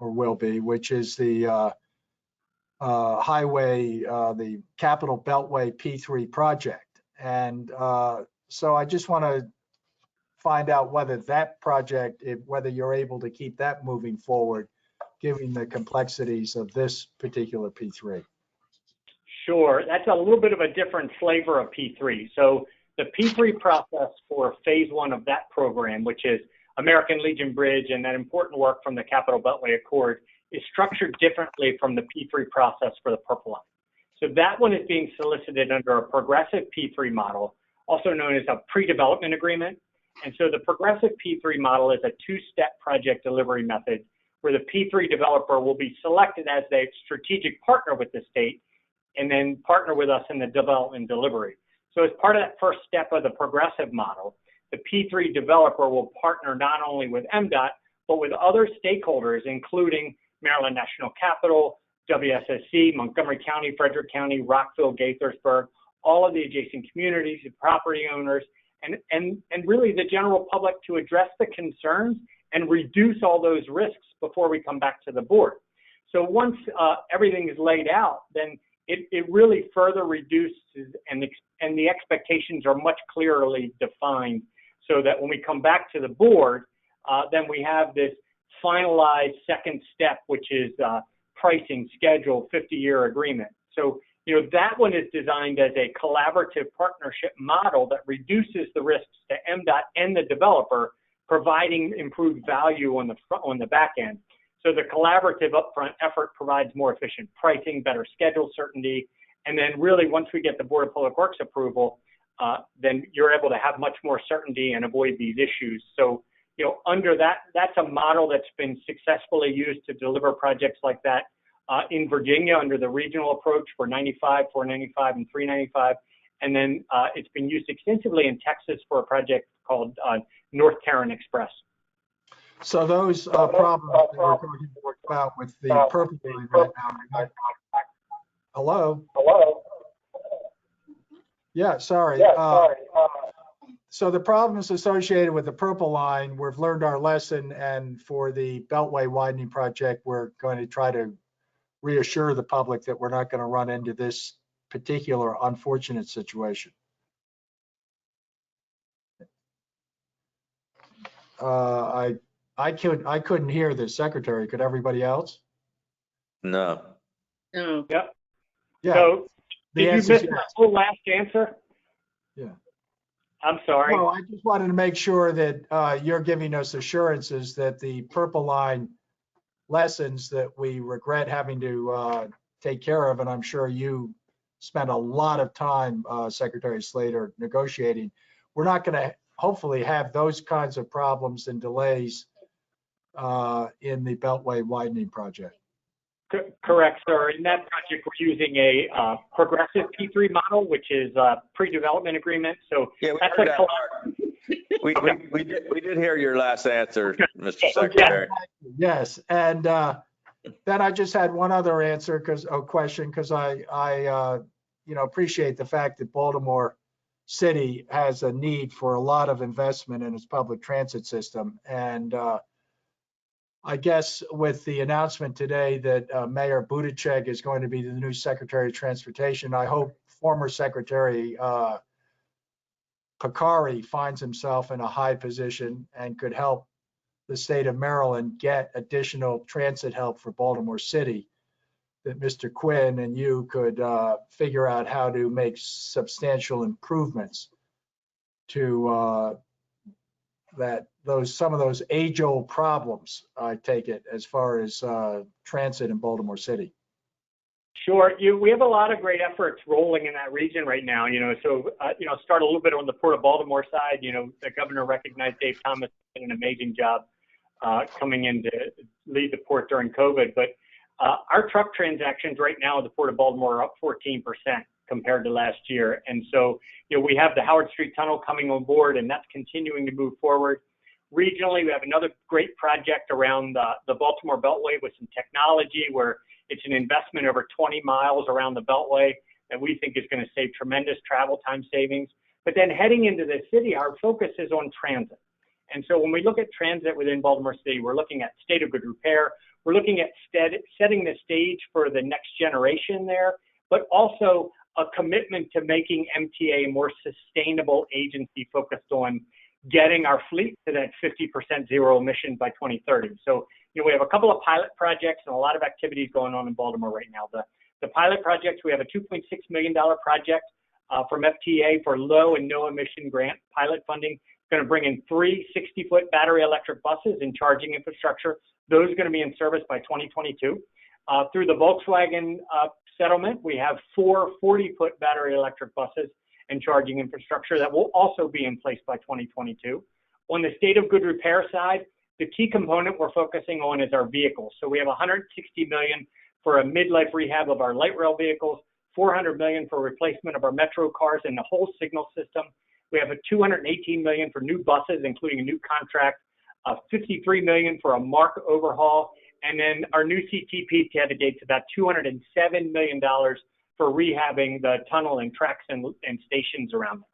S2: or will be, which is the highway, the Capital Beltway P3 project. And so I just want to find out whether that project, whether you're able to keep that moving forward, given the complexities of this particular P3.
S10: Sure, that's a little bit of a different flavor of P3. So the P3 process for phase 1 of that program, which is American Legion Bridge and that important work from the Capital Beltway Accord, is structured differently from the P3 process for the Purple Line. So that one is being solicited under a progressive P3 model, also known as a pre-development agreement. And so the progressive P3 model is a two-step project delivery method where the P3 developer will be selected as a strategic partner with the state and then partner with us in the development delivery. So as part of that first step of the progressive model, the P3 developer will partner not only with MDOT, but with other stakeholders, including Maryland National Capital, WSSC, Montgomery County, Frederick County, Rockville, Gaithersburg, all of the adjacent communities, the property owners, and really the general public to address the concerns and reduce all those risks before we come back to the board. So once everything is laid out, then it really further reduces and the expectations are much clearly defined so that when we come back to the board, then we have this finalized second step, which is pricing, schedule, 50-year agreement. So, you know, that one is designed as a collaborative partnership model that reduces the risks to MDOT and the developer, providing improved value on the back end. So the collaborative upfront effort provides more efficient pricing, better schedule certainty, and then really once we get the Board of Public Works approval, then you're able to have much more certainty and avoid these issues. So, you know, under that, that's a model that's been successfully used to deliver projects like that in Virginia under the regional approach for 95, 495, and 395. And then it's been used extensively in Texas for a project called North Tarrant Express.
S2: So those problems that we're talking about with the Purple Line right now. Hello? Hello? Yeah, sorry. So the problems associated with the Purple Line, we've learned our lesson, and for the Beltway widening project, we're going to try to reassure the public that we're not going to run into this particular unfortunate situation. I couldn't hear the secretary. Could everybody else?
S1: No.
S4: No.
S10: Yep.
S2: Yeah.
S10: So
S2: The
S10: did you
S2: answer
S10: miss
S2: is
S10: the
S2: yes.
S10: whole last answer?
S2: Yeah.
S10: I'm sorry.
S2: No, I just wanted to make sure that you're giving us assurances that the Purple Line lessons that we regret having to take care of, and I'm sure you spent a lot of time, Secretary Slater, negotiating. We're not going to hopefully have those kinds of problems and delays in the Beltway widening project.
S10: Correct, sir. In that project, we're using a progressive P3 model, which is a pre-development agreement. So
S1: Yeah, we
S10: that's
S1: heard
S10: a
S1: that part. We did hear your last answer, Mr. Secretary.
S2: Yes, and then I just had one other answer question because I appreciate the fact that Baltimore City has a need for a lot of investment in its public transit system, and I guess with the announcement today that Mayor Buttigieg is going to be the new Secretary of Transportation, I hope former Secretary Picari finds himself in a high position and could help the state of Maryland get additional transit help for Baltimore City, that Mr. Quinn and you could figure out how to make substantial improvements to some of those age-old problems, I take it, as far as transit in Baltimore City.
S10: Sure. We have a lot of great efforts rolling in that region right now, so, start a little bit on the Port of Baltimore side. The governor recognized Dave Thomas did an amazing job coming in to lead the port during COVID. But our truck transactions right now at the Port of Baltimore are up 14% compared to last year. And so, we have the Howard Street Tunnel coming on board, and that's continuing to move forward. Regionally, we have another great project around the Baltimore Beltway with some technology where it's an investment over 20 miles around the Beltway that we think is going to save tremendous travel time savings. But then heading into the city, our focus is on transit. And so when we look at transit within Baltimore City, we're looking at state of good repair. we're looking at setting the stage for the next generation there, but also a commitment to making MTA a more sustainable agency focused on getting our fleet to that 50% zero emission by 2030. So, we have a couple of pilot projects and a lot of activities going on in Baltimore right now. The pilot projects, we have a $2.6 million project from FTA for low and no emission grant pilot funding. Going to bring in 3 60-foot battery electric buses and charging infrastructure. Those are going to be in service by 2022. Through the Volkswagen settlement, we have 4 40-foot battery electric buses and charging infrastructure that will also be in place by 2022. On the state of good repair side, the key component we're focusing on is our vehicles. So we have $160 million for a midlife rehab of our light rail vehicles, $400 million for replacement of our metro cars and the whole signal system. We have a $218 million for new buses, including a new contract, $53 million for a MARC overhaul, and then our new CTP dedicates about $207 million for rehabbing the tunnel and tracks and stations around them.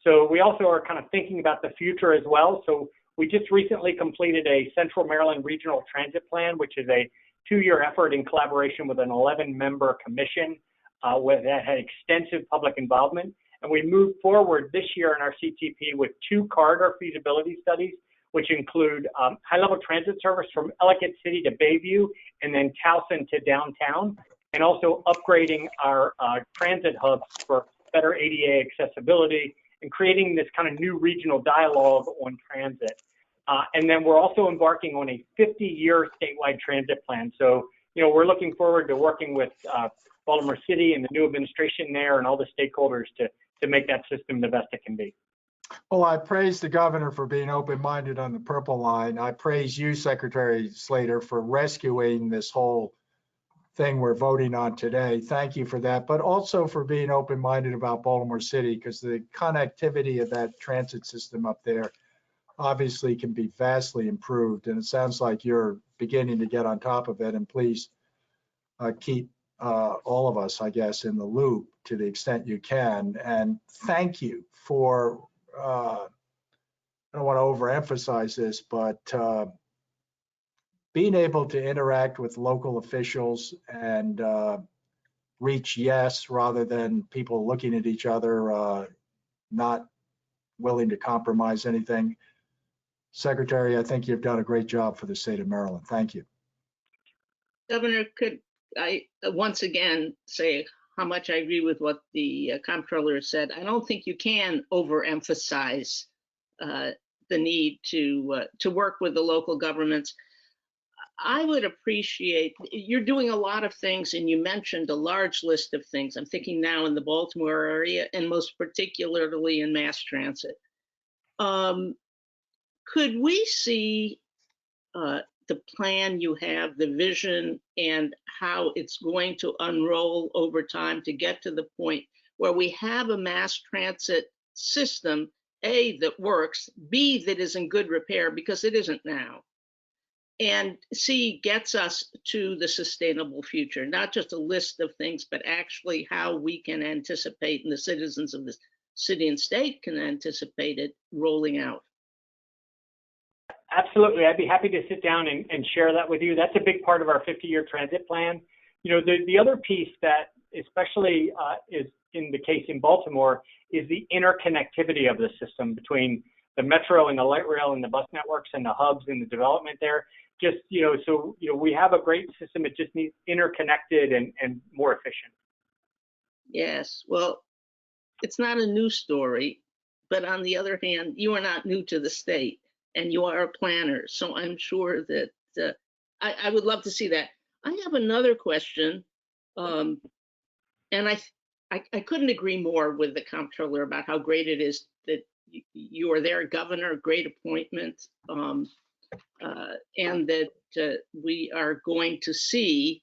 S10: So we also are kind of thinking about the future as well. So we just recently completed a Central Maryland Regional Transit Plan, which is a 2-year effort in collaboration with an 11-member commission that had extensive public involvement. And we moved forward this year in our CTP with 2 corridor feasibility studies, which include high-level transit service from Ellicott City to Bayview and then Towson to downtown, and also upgrading our transit hubs for better ADA accessibility and creating this kind of new regional dialogue on transit. And then we're also embarking on a 50-year statewide transit plan. So, we're looking forward to working with Baltimore City and the new administration there and all the stakeholders to make that system the best it can be.
S2: Well, I praise the governor for being open-minded on the Purple Line. I praise you, Secretary Slater, for rescuing this whole thing we're voting on today. Thank you for that, but also for being open-minded about Baltimore City, because the connectivity of that transit system up there obviously can be vastly improved. And it sounds like you're beginning to get on top of it. And please keep all of us, I guess, in the loop to the extent you can. And thank you for, I don't want to overemphasize this, but being able to interact with local officials and reach yes rather than people looking at each other, not willing to compromise anything. Secretary, I think you've done a great job for the state of Maryland. Thank you.
S4: Governor, could I once again say how much I agree with what the comptroller said? I don't think you can overemphasize the need to work with the local governments. I would appreciate, you're doing a lot of things, and you mentioned a large list of things. I'm thinking now in the Baltimore area, and most particularly in mass transit. Could we see the plan you have, the vision, and how it's going to unroll over time to get to the point where we have a mass transit system, A, that works, B, that is in good repair, because it isn't now, and C, gets us to the sustainable future, not just a list of things, but actually how we can anticipate, and the citizens of the city and state can anticipate it rolling out?
S10: Absolutely. I'd be happy to sit down and share that with you. That's a big part of our 50-year transit plan. The other piece that especially is in the case in Baltimore is the interconnectivity of the system between the metro and the light rail and the bus networks and the hubs and the development there. Just, we have a great system. It just needs interconnected and more efficient.
S4: Yes. Well, it's not a new story, but on the other hand, you are not new to the state. And you are a planner, so I'm sure that I would love to see that. I have another question, and I couldn't agree more with the comptroller about how great it is that you are their governor, great appointment, and that we are going to see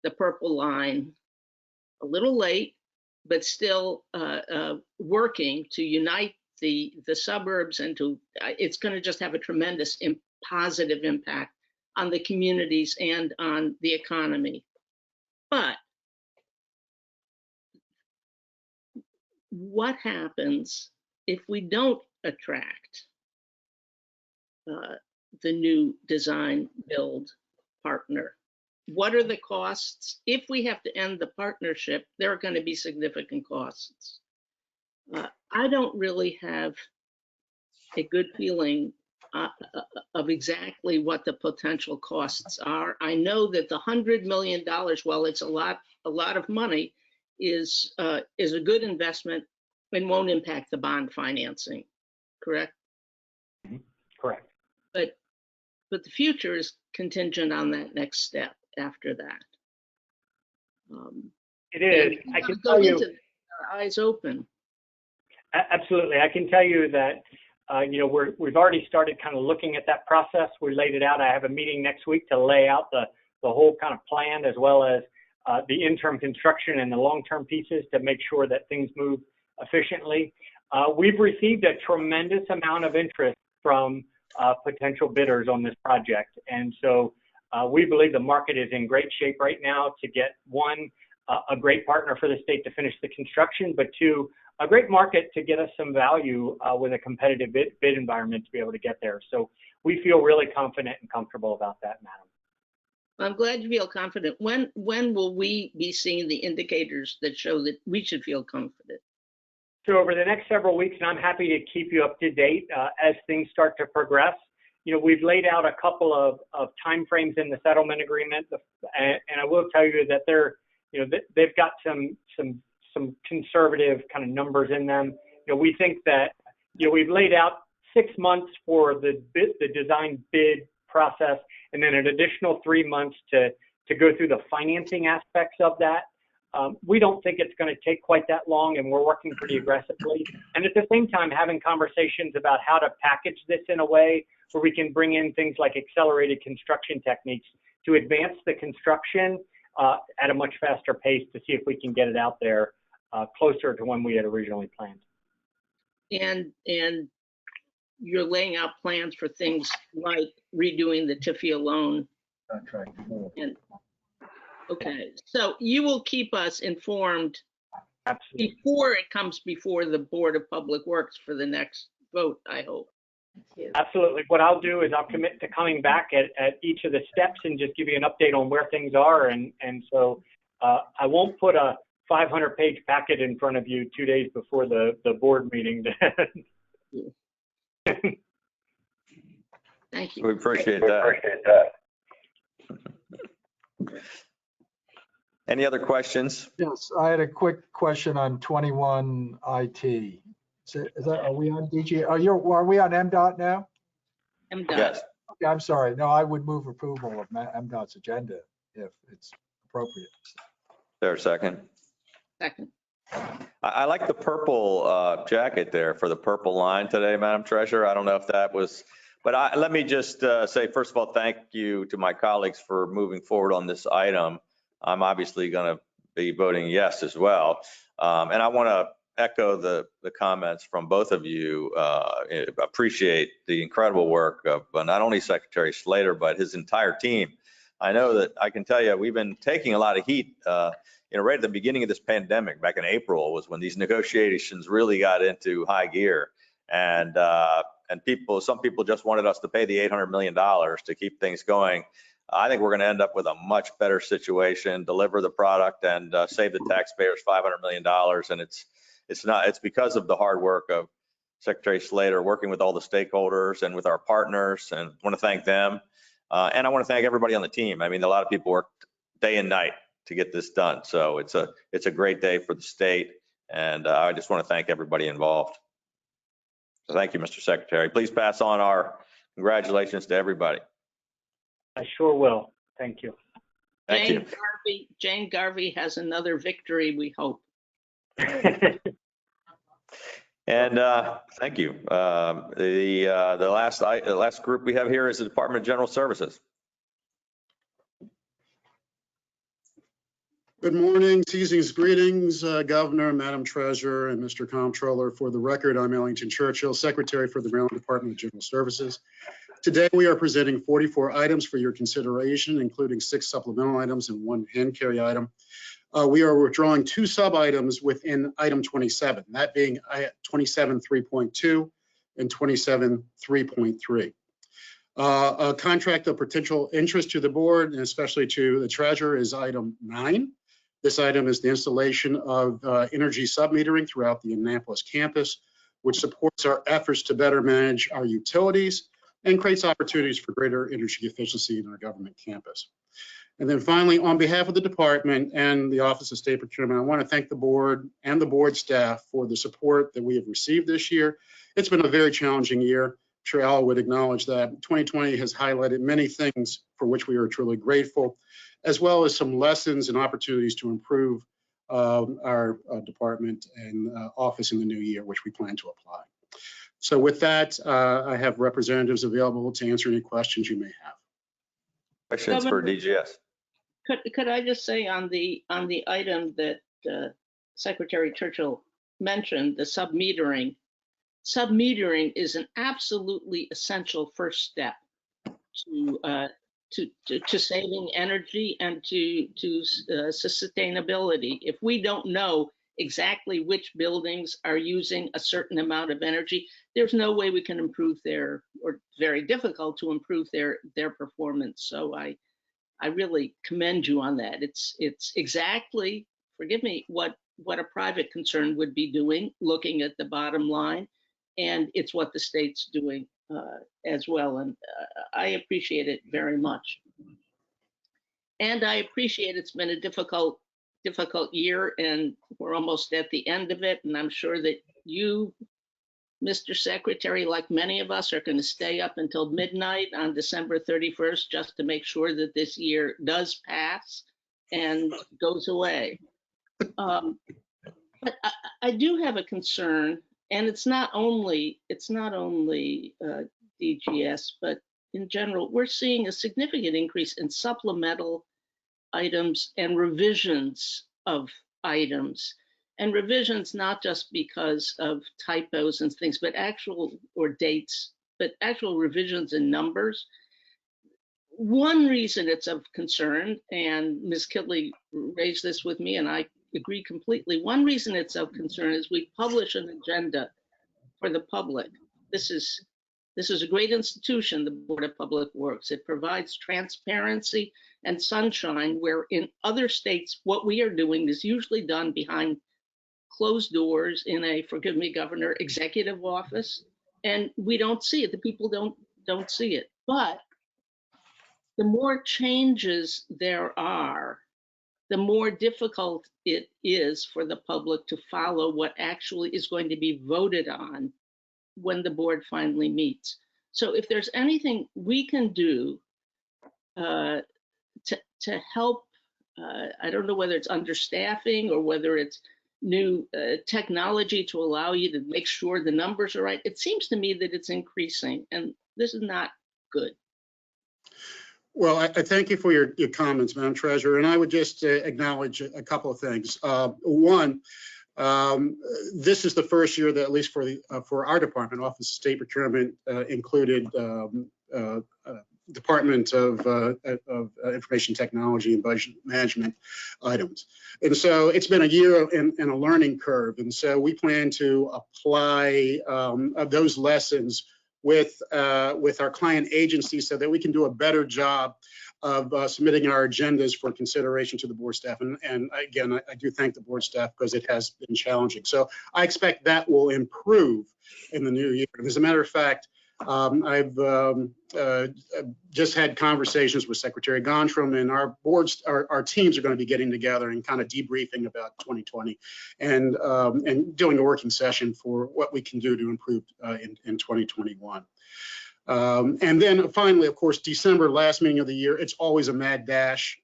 S4: the Purple Line a little late, but still working to unite the suburbs, and it's going to just have a tremendous positive impact on the communities and on the economy. But what happens if we don't attract the new design build partner. What are the costs? If we have to end the partnership, there are going to be significant costs. I don't really have a good feeling of exactly what the potential costs are. I know that the $100 million, while it's a lot of money, is a good investment and won't impact the bond financing. Correct?
S10: Correct.
S4: But the future is contingent on that next step after that.
S10: It is. I can tell you,
S4: our eyes open.
S10: Absolutely. I can tell you that, we've already started kind of looking at that process. We laid it out. I have a meeting next week to lay out the whole kind of plan, as well as the interim construction and the long-term pieces, to make sure that things move efficiently. We've received a tremendous amount of interest from potential bidders on this project. And so we believe the market is in great shape right now to get, one, a great partner for the state to finish the construction, but two, a great market to get us some value with a competitive bid environment to be able to get there. So we feel really confident and comfortable about that, Madam.
S4: I'm glad you feel confident. When will we be seeing the indicators that show that we should feel confident?
S10: So over the next several weeks, and I'm happy to keep you up to date as things start to progress. We've laid out a couple of timeframes in the settlement agreement, and I will tell you that they've got some conservative kind of numbers in them. We think that we've laid out 6 months for the design bid process, and then an additional 3 months to go through the financing aspects of that. We don't think it's going to take quite that long, and we're working pretty aggressively. And at the same time, having conversations about how to package this in a way where we can bring in things like accelerated construction techniques to advance the construction at a much faster pace, to see if we can get it out there closer to when we had originally planned.
S4: And you're laying out plans for things like redoing the TIFIA loan. And okay, so you will keep us informed.
S10: Absolutely.
S4: Before it comes before the Board of Public Works for the next vote, I hope.
S10: Absolutely. What I'll do is I'll commit to coming back at each of the steps and just give you an update on where things are. And so I won't put a 500-page packet in front of you 2 days before the board meeting.
S4: Thank you.
S1: We appreciate that. Any other questions?
S2: Yes, I had a quick question on 21 IT. Are we on DG? Are we on MDOT now?
S4: MDOT.
S1: Yes.
S2: Okay, I'm sorry. No, I would move approval of MDOT's agenda if it's appropriate.
S1: There a second?
S4: Second.
S1: I like the purple jacket there for the purple line today, Madam Treasurer. I don't know if that was, but let me just say, first of all, thank you to my colleagues for moving forward on this item. I'm obviously going to be voting yes as well. And I want to echo the comments from both of you. Appreciate the incredible work of not only Secretary Slater, but his entire team. I know that I can tell you, we've been taking a lot of heat, right at the beginning of this pandemic, back in April, was when these negotiations really got into high gear. And some people just wanted us to pay the $800 million to keep things going. I think we're going to end up with a much better situation, deliver the product, and save the taxpayers $500 million. And it's because of the hard work of Secretary Slater working with all the stakeholders and with our partners, and I want to thank them. And I want to thank everybody on the team. I mean, a lot of people worked day and night to get this done. So it's a great day for the state. And I just want to thank everybody involved. So thank you, Mr. Secretary. Please pass on our congratulations to everybody.
S10: I sure will. Thank you.
S1: Thank you.
S4: Jane Garvey has another victory, we hope.
S1: And thank you. The last group we have here is the Department of General Services.
S11: Good morning, season's greetings, Governor, Madam Treasurer, and Mr. Comptroller. For the record, I'm Ellington Churchill, Secretary for the Maryland Department of General Services. Today, we are presenting 44 items for your consideration, including 6 supplemental items and 1 hand carry item. We are withdrawing 2 sub-items within item 27, that being 27.3.2 and 27.3.3. A contract of potential interest to the board and especially to the treasurer is item 9. This item is the installation of energy submetering throughout the Annapolis campus, which supports our efforts to better manage our utilities and creates opportunities for greater energy efficiency in our government campus. And then finally, on behalf of the department and the Office of State Procurement, I want to thank the board and the board staff for the support that we have received this year. It's been a very challenging year. I'm sure Al would acknowledge that. 2020 has highlighted many things for which we are truly grateful, as well as some lessons and opportunities to improve our department and office in the new year, which we plan to apply. So with that, I have representatives available to answer any questions you may have.
S1: Questions for DGS?
S4: Could I just say on the item that Secretary Churchill mentioned, the submetering is an absolutely essential first step to saving energy and to sustainability. If we don't know exactly which buildings are using a certain amount of energy, there's no way we can improve or very difficult to improve their performance. So I really commend you on that. It's exactly, forgive me, what a private concern would be doing, looking at the bottom line, and it's what the state's doing as well. And I appreciate it very much. And I appreciate it's been a difficult year, and we're almost at the end of it. And I'm sure that you, Mr. Secretary, like many of us, are going to stay up until midnight on December 31st just to make sure that this year does pass and goes away. But I do have a concern, and it's not only DGS, but in general, we're seeing a significant increase in supplemental items and revisions of items. And revisions not just because of typos and things, but actual revisions in numbers. One reason it's of concern, and Ms. Kidley raised this with me, and I agree completely. One reason it's of concern is we publish an agenda for the public. This is a great institution, the Board of Public Works. It provides transparency and sunshine, where in other states, what we are doing is usually done behind closed doors in a, forgive me, Governor, executive office, and we don't see it. The people don't see it. But the more changes there are, the more difficult it is for the public to follow what actually is going to be voted on when the board finally meets. So if there's anything we can do to help, I don't know whether it's understaffing or whether it's new technology to allow you to make sure the numbers are right. It seems to me that it's increasing, and this is not good.
S11: Well, I thank you for your comments, Madam Treasurer, and I would just acknowledge a couple of things. One, this is the first year that, at least for our department, Office of State Procurement, included Department of Information Technology and Budget Management items. And so it's been a year and a learning curve. And so we plan to apply those lessons with our client agencies so that we can do a better job of submitting our agendas for consideration to the board staff. And again, I do thank the board staff because it has been challenging. So I expect that will improve in the new year. And as a matter of fact, I've just had conversations with Secretary Gontram, and our boards, our teams are going to be getting together and kind of debriefing about 2020 and doing a working session for what we can do to improve in 2021. And then finally, of course, December, last meeting of the year, it's always a mad dash.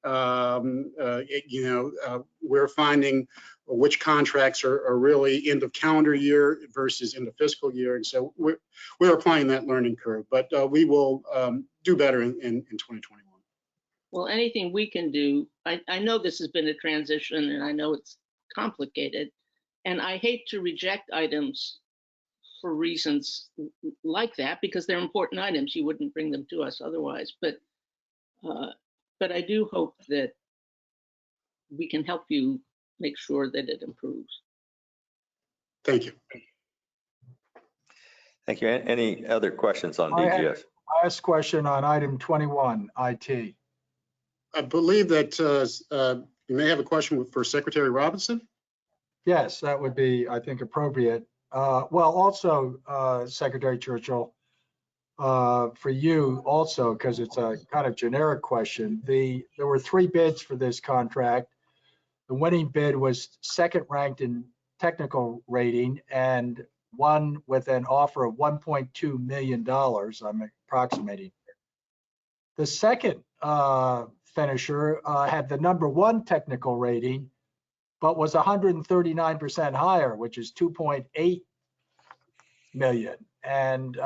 S11: We're finding which contracts are really end of calendar year versus end of fiscal year. And so we're applying that learning curve, but we will do better in 2021.
S4: Well, anything we can do, I know this has been a transition and I know it's complicated, and I hate to reject items for reasons like that because they're important items. You wouldn't bring them to us otherwise, but I do hope that we can help you make sure that it improves.
S11: Thank you.
S1: Thank you. Any other questions on DGS?
S2: Last question on item 21, IT.
S11: I believe that you may have a question for Secretary Robinson.
S2: Yes, that would be, I think, appropriate. Well, also, Secretary Churchill, for you also, because it's a kind of generic question. There were 3 bids for this contract. The winning bid was second ranked in technical rating and won with an offer of $1.2 million. I'm approximating. The second finisher had the #1 technical rating, but was 139% higher, which is $2.8 million. And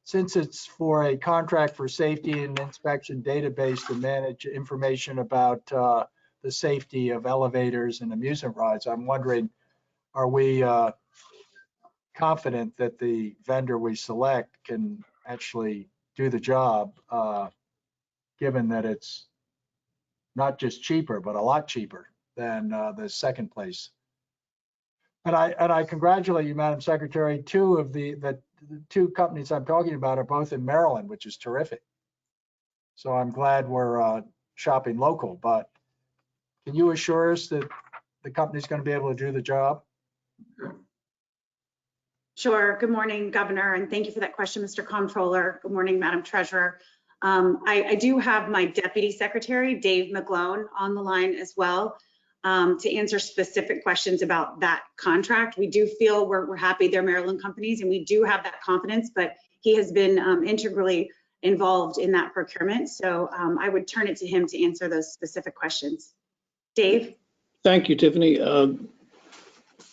S2: since it's for a contract for safety and inspection database to manage information about the safety of elevators and amusement rides, I'm wondering, are we confident that the vendor we select can actually do the job, given that it's not just cheaper, but a lot cheaper than the second place? And I congratulate you, Madam Secretary. 2 of the 2 companies I'm talking about are both in Maryland, which is terrific. So I'm glad we're shopping local, but can you assure us that the company's going to be able to do the job?
S12: Sure. Good morning, Governor, and thank you for that question, Mr. Comptroller. Good morning, Madam Treasurer. I do have my Deputy Secretary, Dave McGlone, on the line as well to answer specific questions about that contract. We do feel we're happy they're Maryland companies, and we do have that confidence, but he has been integrally involved in that procurement. So I would turn it to him to answer those specific questions. Dave?
S13: Thank you, Tiffany.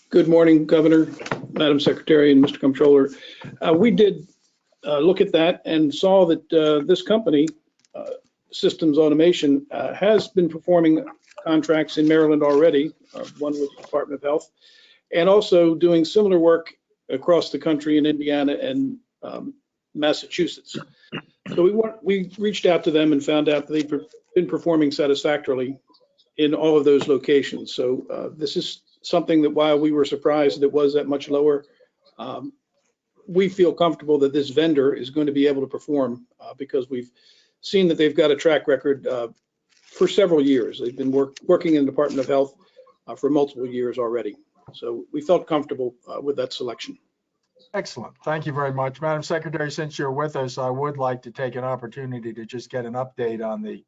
S13: Good morning, Governor, Madam Secretary, and Mr. Comptroller. We did look at that and saw that this company, Systems Automation, has been performing contracts in Maryland already, one with the Department of Health, and also doing similar work across the country in Indiana and Massachusetts. So we reached out to them and found out that they've been performing satisfactorily in all of those locations. So this is something that, while we were surprised that it was that much lower, we feel comfortable that this vendor is going to be able to perform because we've seen that they've got a track record for several years. They've been working in the Department of Health for multiple years already. So we felt comfortable with that selection.
S2: Excellent. Thank you very much. Madam Secretary, since you're with us, I would like to take an opportunity to just get an update on the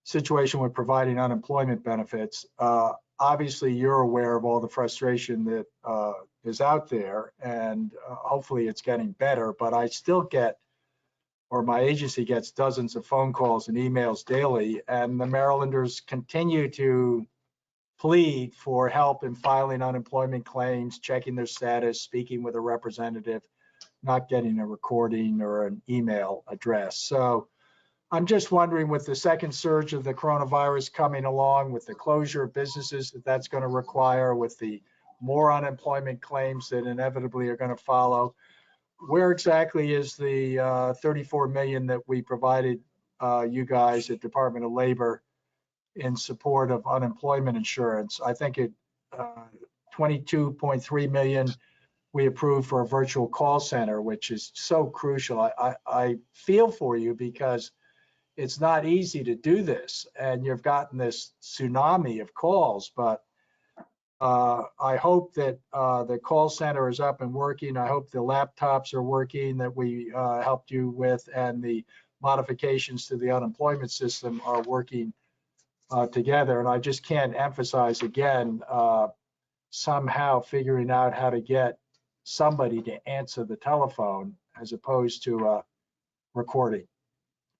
S2: situation with providing unemployment benefits. Obviously, you're aware of all the frustration that is out there, and hopefully it's getting better, but I still get, or my agency gets, dozens of phone calls and emails daily, and the Marylanders continue to plead for help in filing unemployment claims, checking their status, speaking with a representative, not getting a recording or an email address. So I'm just wondering, with the second surge of the coronavirus coming along, with the closure of businesses that's going to require, with the more unemployment claims that inevitably are going to follow, where exactly is the $34 million that we provided you guys at Department of Labor in support of unemployment insurance? I think it 22.3 million we approved for a virtual call center, which is so crucial. I feel for you because it's not easy to do this, and you've gotten this tsunami of calls, but I hope that the call center is up and working. I hope the laptops are working that we helped you with, and the modifications to the unemployment system are working together. And I just can't emphasize again, somehow figuring out how to get somebody to answer the telephone as opposed to recording.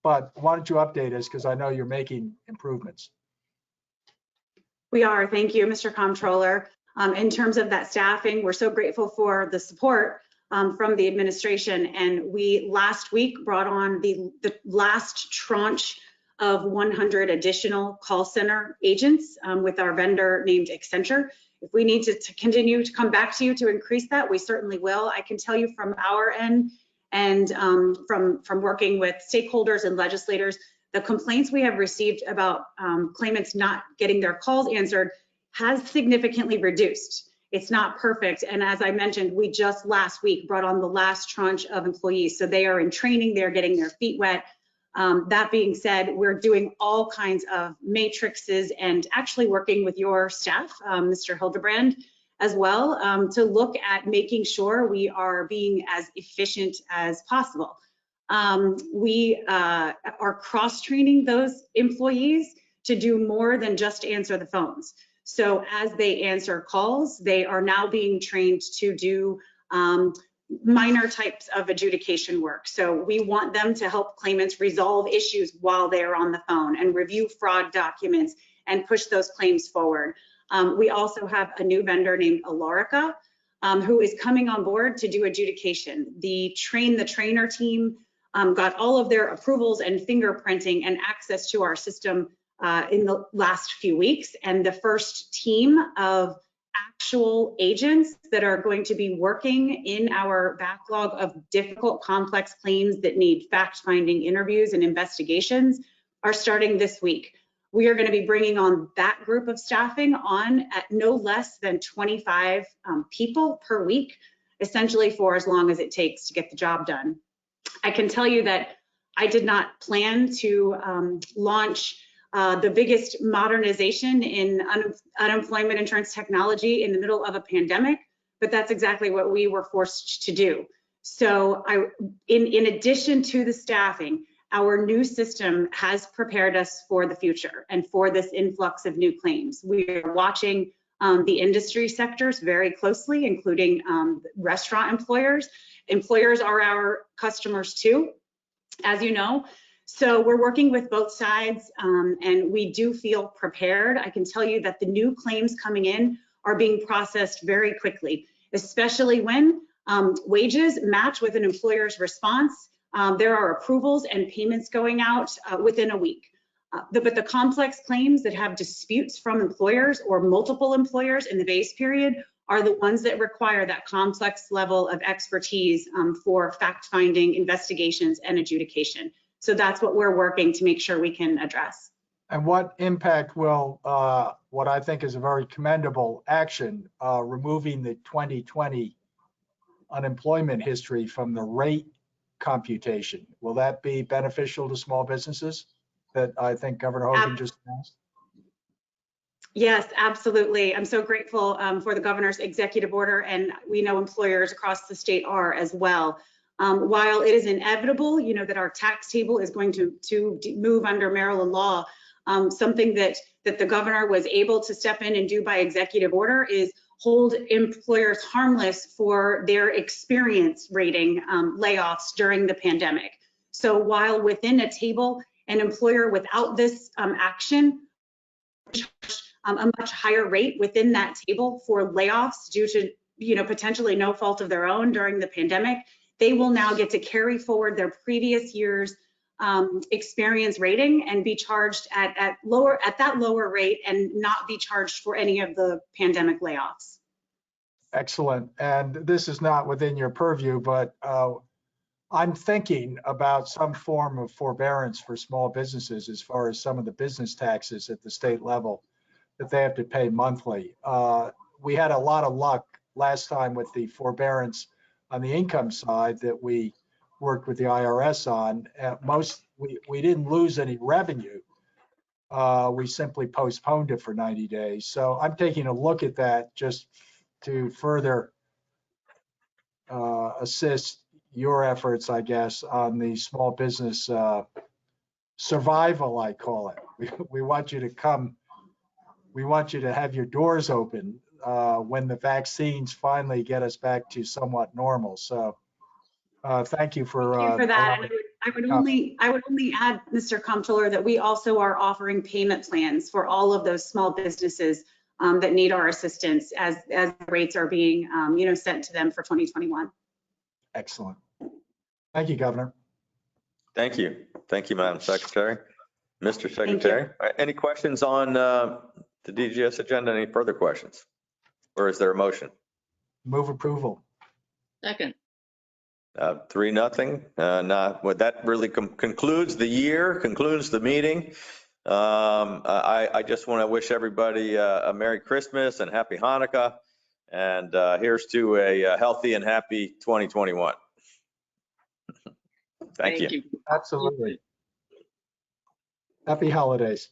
S2: But why don't you update us, because I know you're making improvements.
S12: We are. Thank you, Mr. Comptroller. In terms of that staffing, we're so grateful for the support from the administration. And we last week brought on the last tranche of 100 additional call center agents with our vendor named Accenture. If we need to continue to come back to you to increase that, we certainly will. I can tell you from our end and from working with stakeholders and legislators, the complaints we have received about claimants not getting their calls answered has significantly reduced. It's not perfect. And as I mentioned, we just last week brought on the last tranche of employees. So they are in training, they're getting their feet wet. That being said, we're doing all kinds of matrices and actually working with your staff, Mr. Hildebrand, as well, to look at making sure we are being as efficient as possible. We are cross-training those employees to do more than just answer the phones. So as they answer calls, they are now being trained to do minor types of adjudication work. So we want them to help claimants resolve issues while they're on the phone and review fraud documents and push those claims forward. We also have a new vendor named Alarica, who is coming on board to do adjudication. The trainer team got all of their approvals and fingerprinting and access to our system in the last few weeks. And the first team of actual agents that are going to be working in our backlog of difficult, complex claims that need fact-finding interviews and investigations are starting this week. We are going to be bringing on that group of staffing on at no less than 25 people per week, essentially for as long as it takes to get the job done. I can tell you that I did not plan to launch the biggest modernization in unemployment insurance technology in the middle of a pandemic, but that's exactly what we were forced to do. So in addition to the staffing, our new system has prepared us for the future and for this influx of new claims. We are watching the industry sectors very closely, including restaurant employers. Employers are our customers too, as you know. So we're working with both sides and we do feel prepared. I can tell you that the new claims coming in are being processed very quickly, especially when wages match with an employer's response. There are approvals and payments going out within a week. But the complex claims that have disputes from employers or multiple employers in the base period are the ones that require that complex level of expertise for fact-finding, investigations, and adjudication. So that's what we're working to make sure we can address.
S2: And what impact will, what I think is a very commendable action, removing the 2020 unemployment history from the rate computation, will that be beneficial to small businesses that I think Governor Hogan just announced?
S12: Yes, absolutely. I'm so grateful for the governor's executive order, and we know employers across the state are as well. While it is inevitable, you know, that our tax table is going to move under Maryland law, something that the governor was able to step in and do by executive order is hold employers harmless for their experience rating layoffs during the pandemic. So while within a table, an employer without this action, a much higher rate within that table for layoffs due to, you know, potentially no fault of their own during the pandemic, they will now get to carry forward their previous year's experience rating and be charged at that lower rate and not be charged for any of the pandemic layoffs.
S2: Excellent. And this is not within your purview, but I'm thinking about some form of forbearance for small businesses as far as some of the business taxes at the state level that they have to pay monthly. We had a lot of luck last time with the forbearance on the income side that we worked with the IRS on. We didn't lose any revenue. We simply postponed it for 90 days. So I'm taking a look at that just to further assist your efforts, I guess, on the small business survival, I call it. We want you to come. We want you to have your doors open when the vaccines finally get us back to somewhat normal. So thank you for
S12: that. And I would only add, Mr. Comptroller, that we also are offering payment plans for all of those small businesses that need our assistance as rates are being sent to them for 2021.
S2: Excellent. Thank you, Governor.
S1: Thank you. Thank you, Madam Secretary. Mr. Secretary, all right, any questions on the DGS agenda? Any further questions? Or is there a motion?
S2: Move approval.
S4: Second.
S1: 3-0. Well, that really concludes the year, concludes the meeting. I just want to wish everybody a Merry Christmas and Happy Hanukkah. And here's to a healthy and happy 2021. Thank you.
S2: Absolutely. Happy holidays.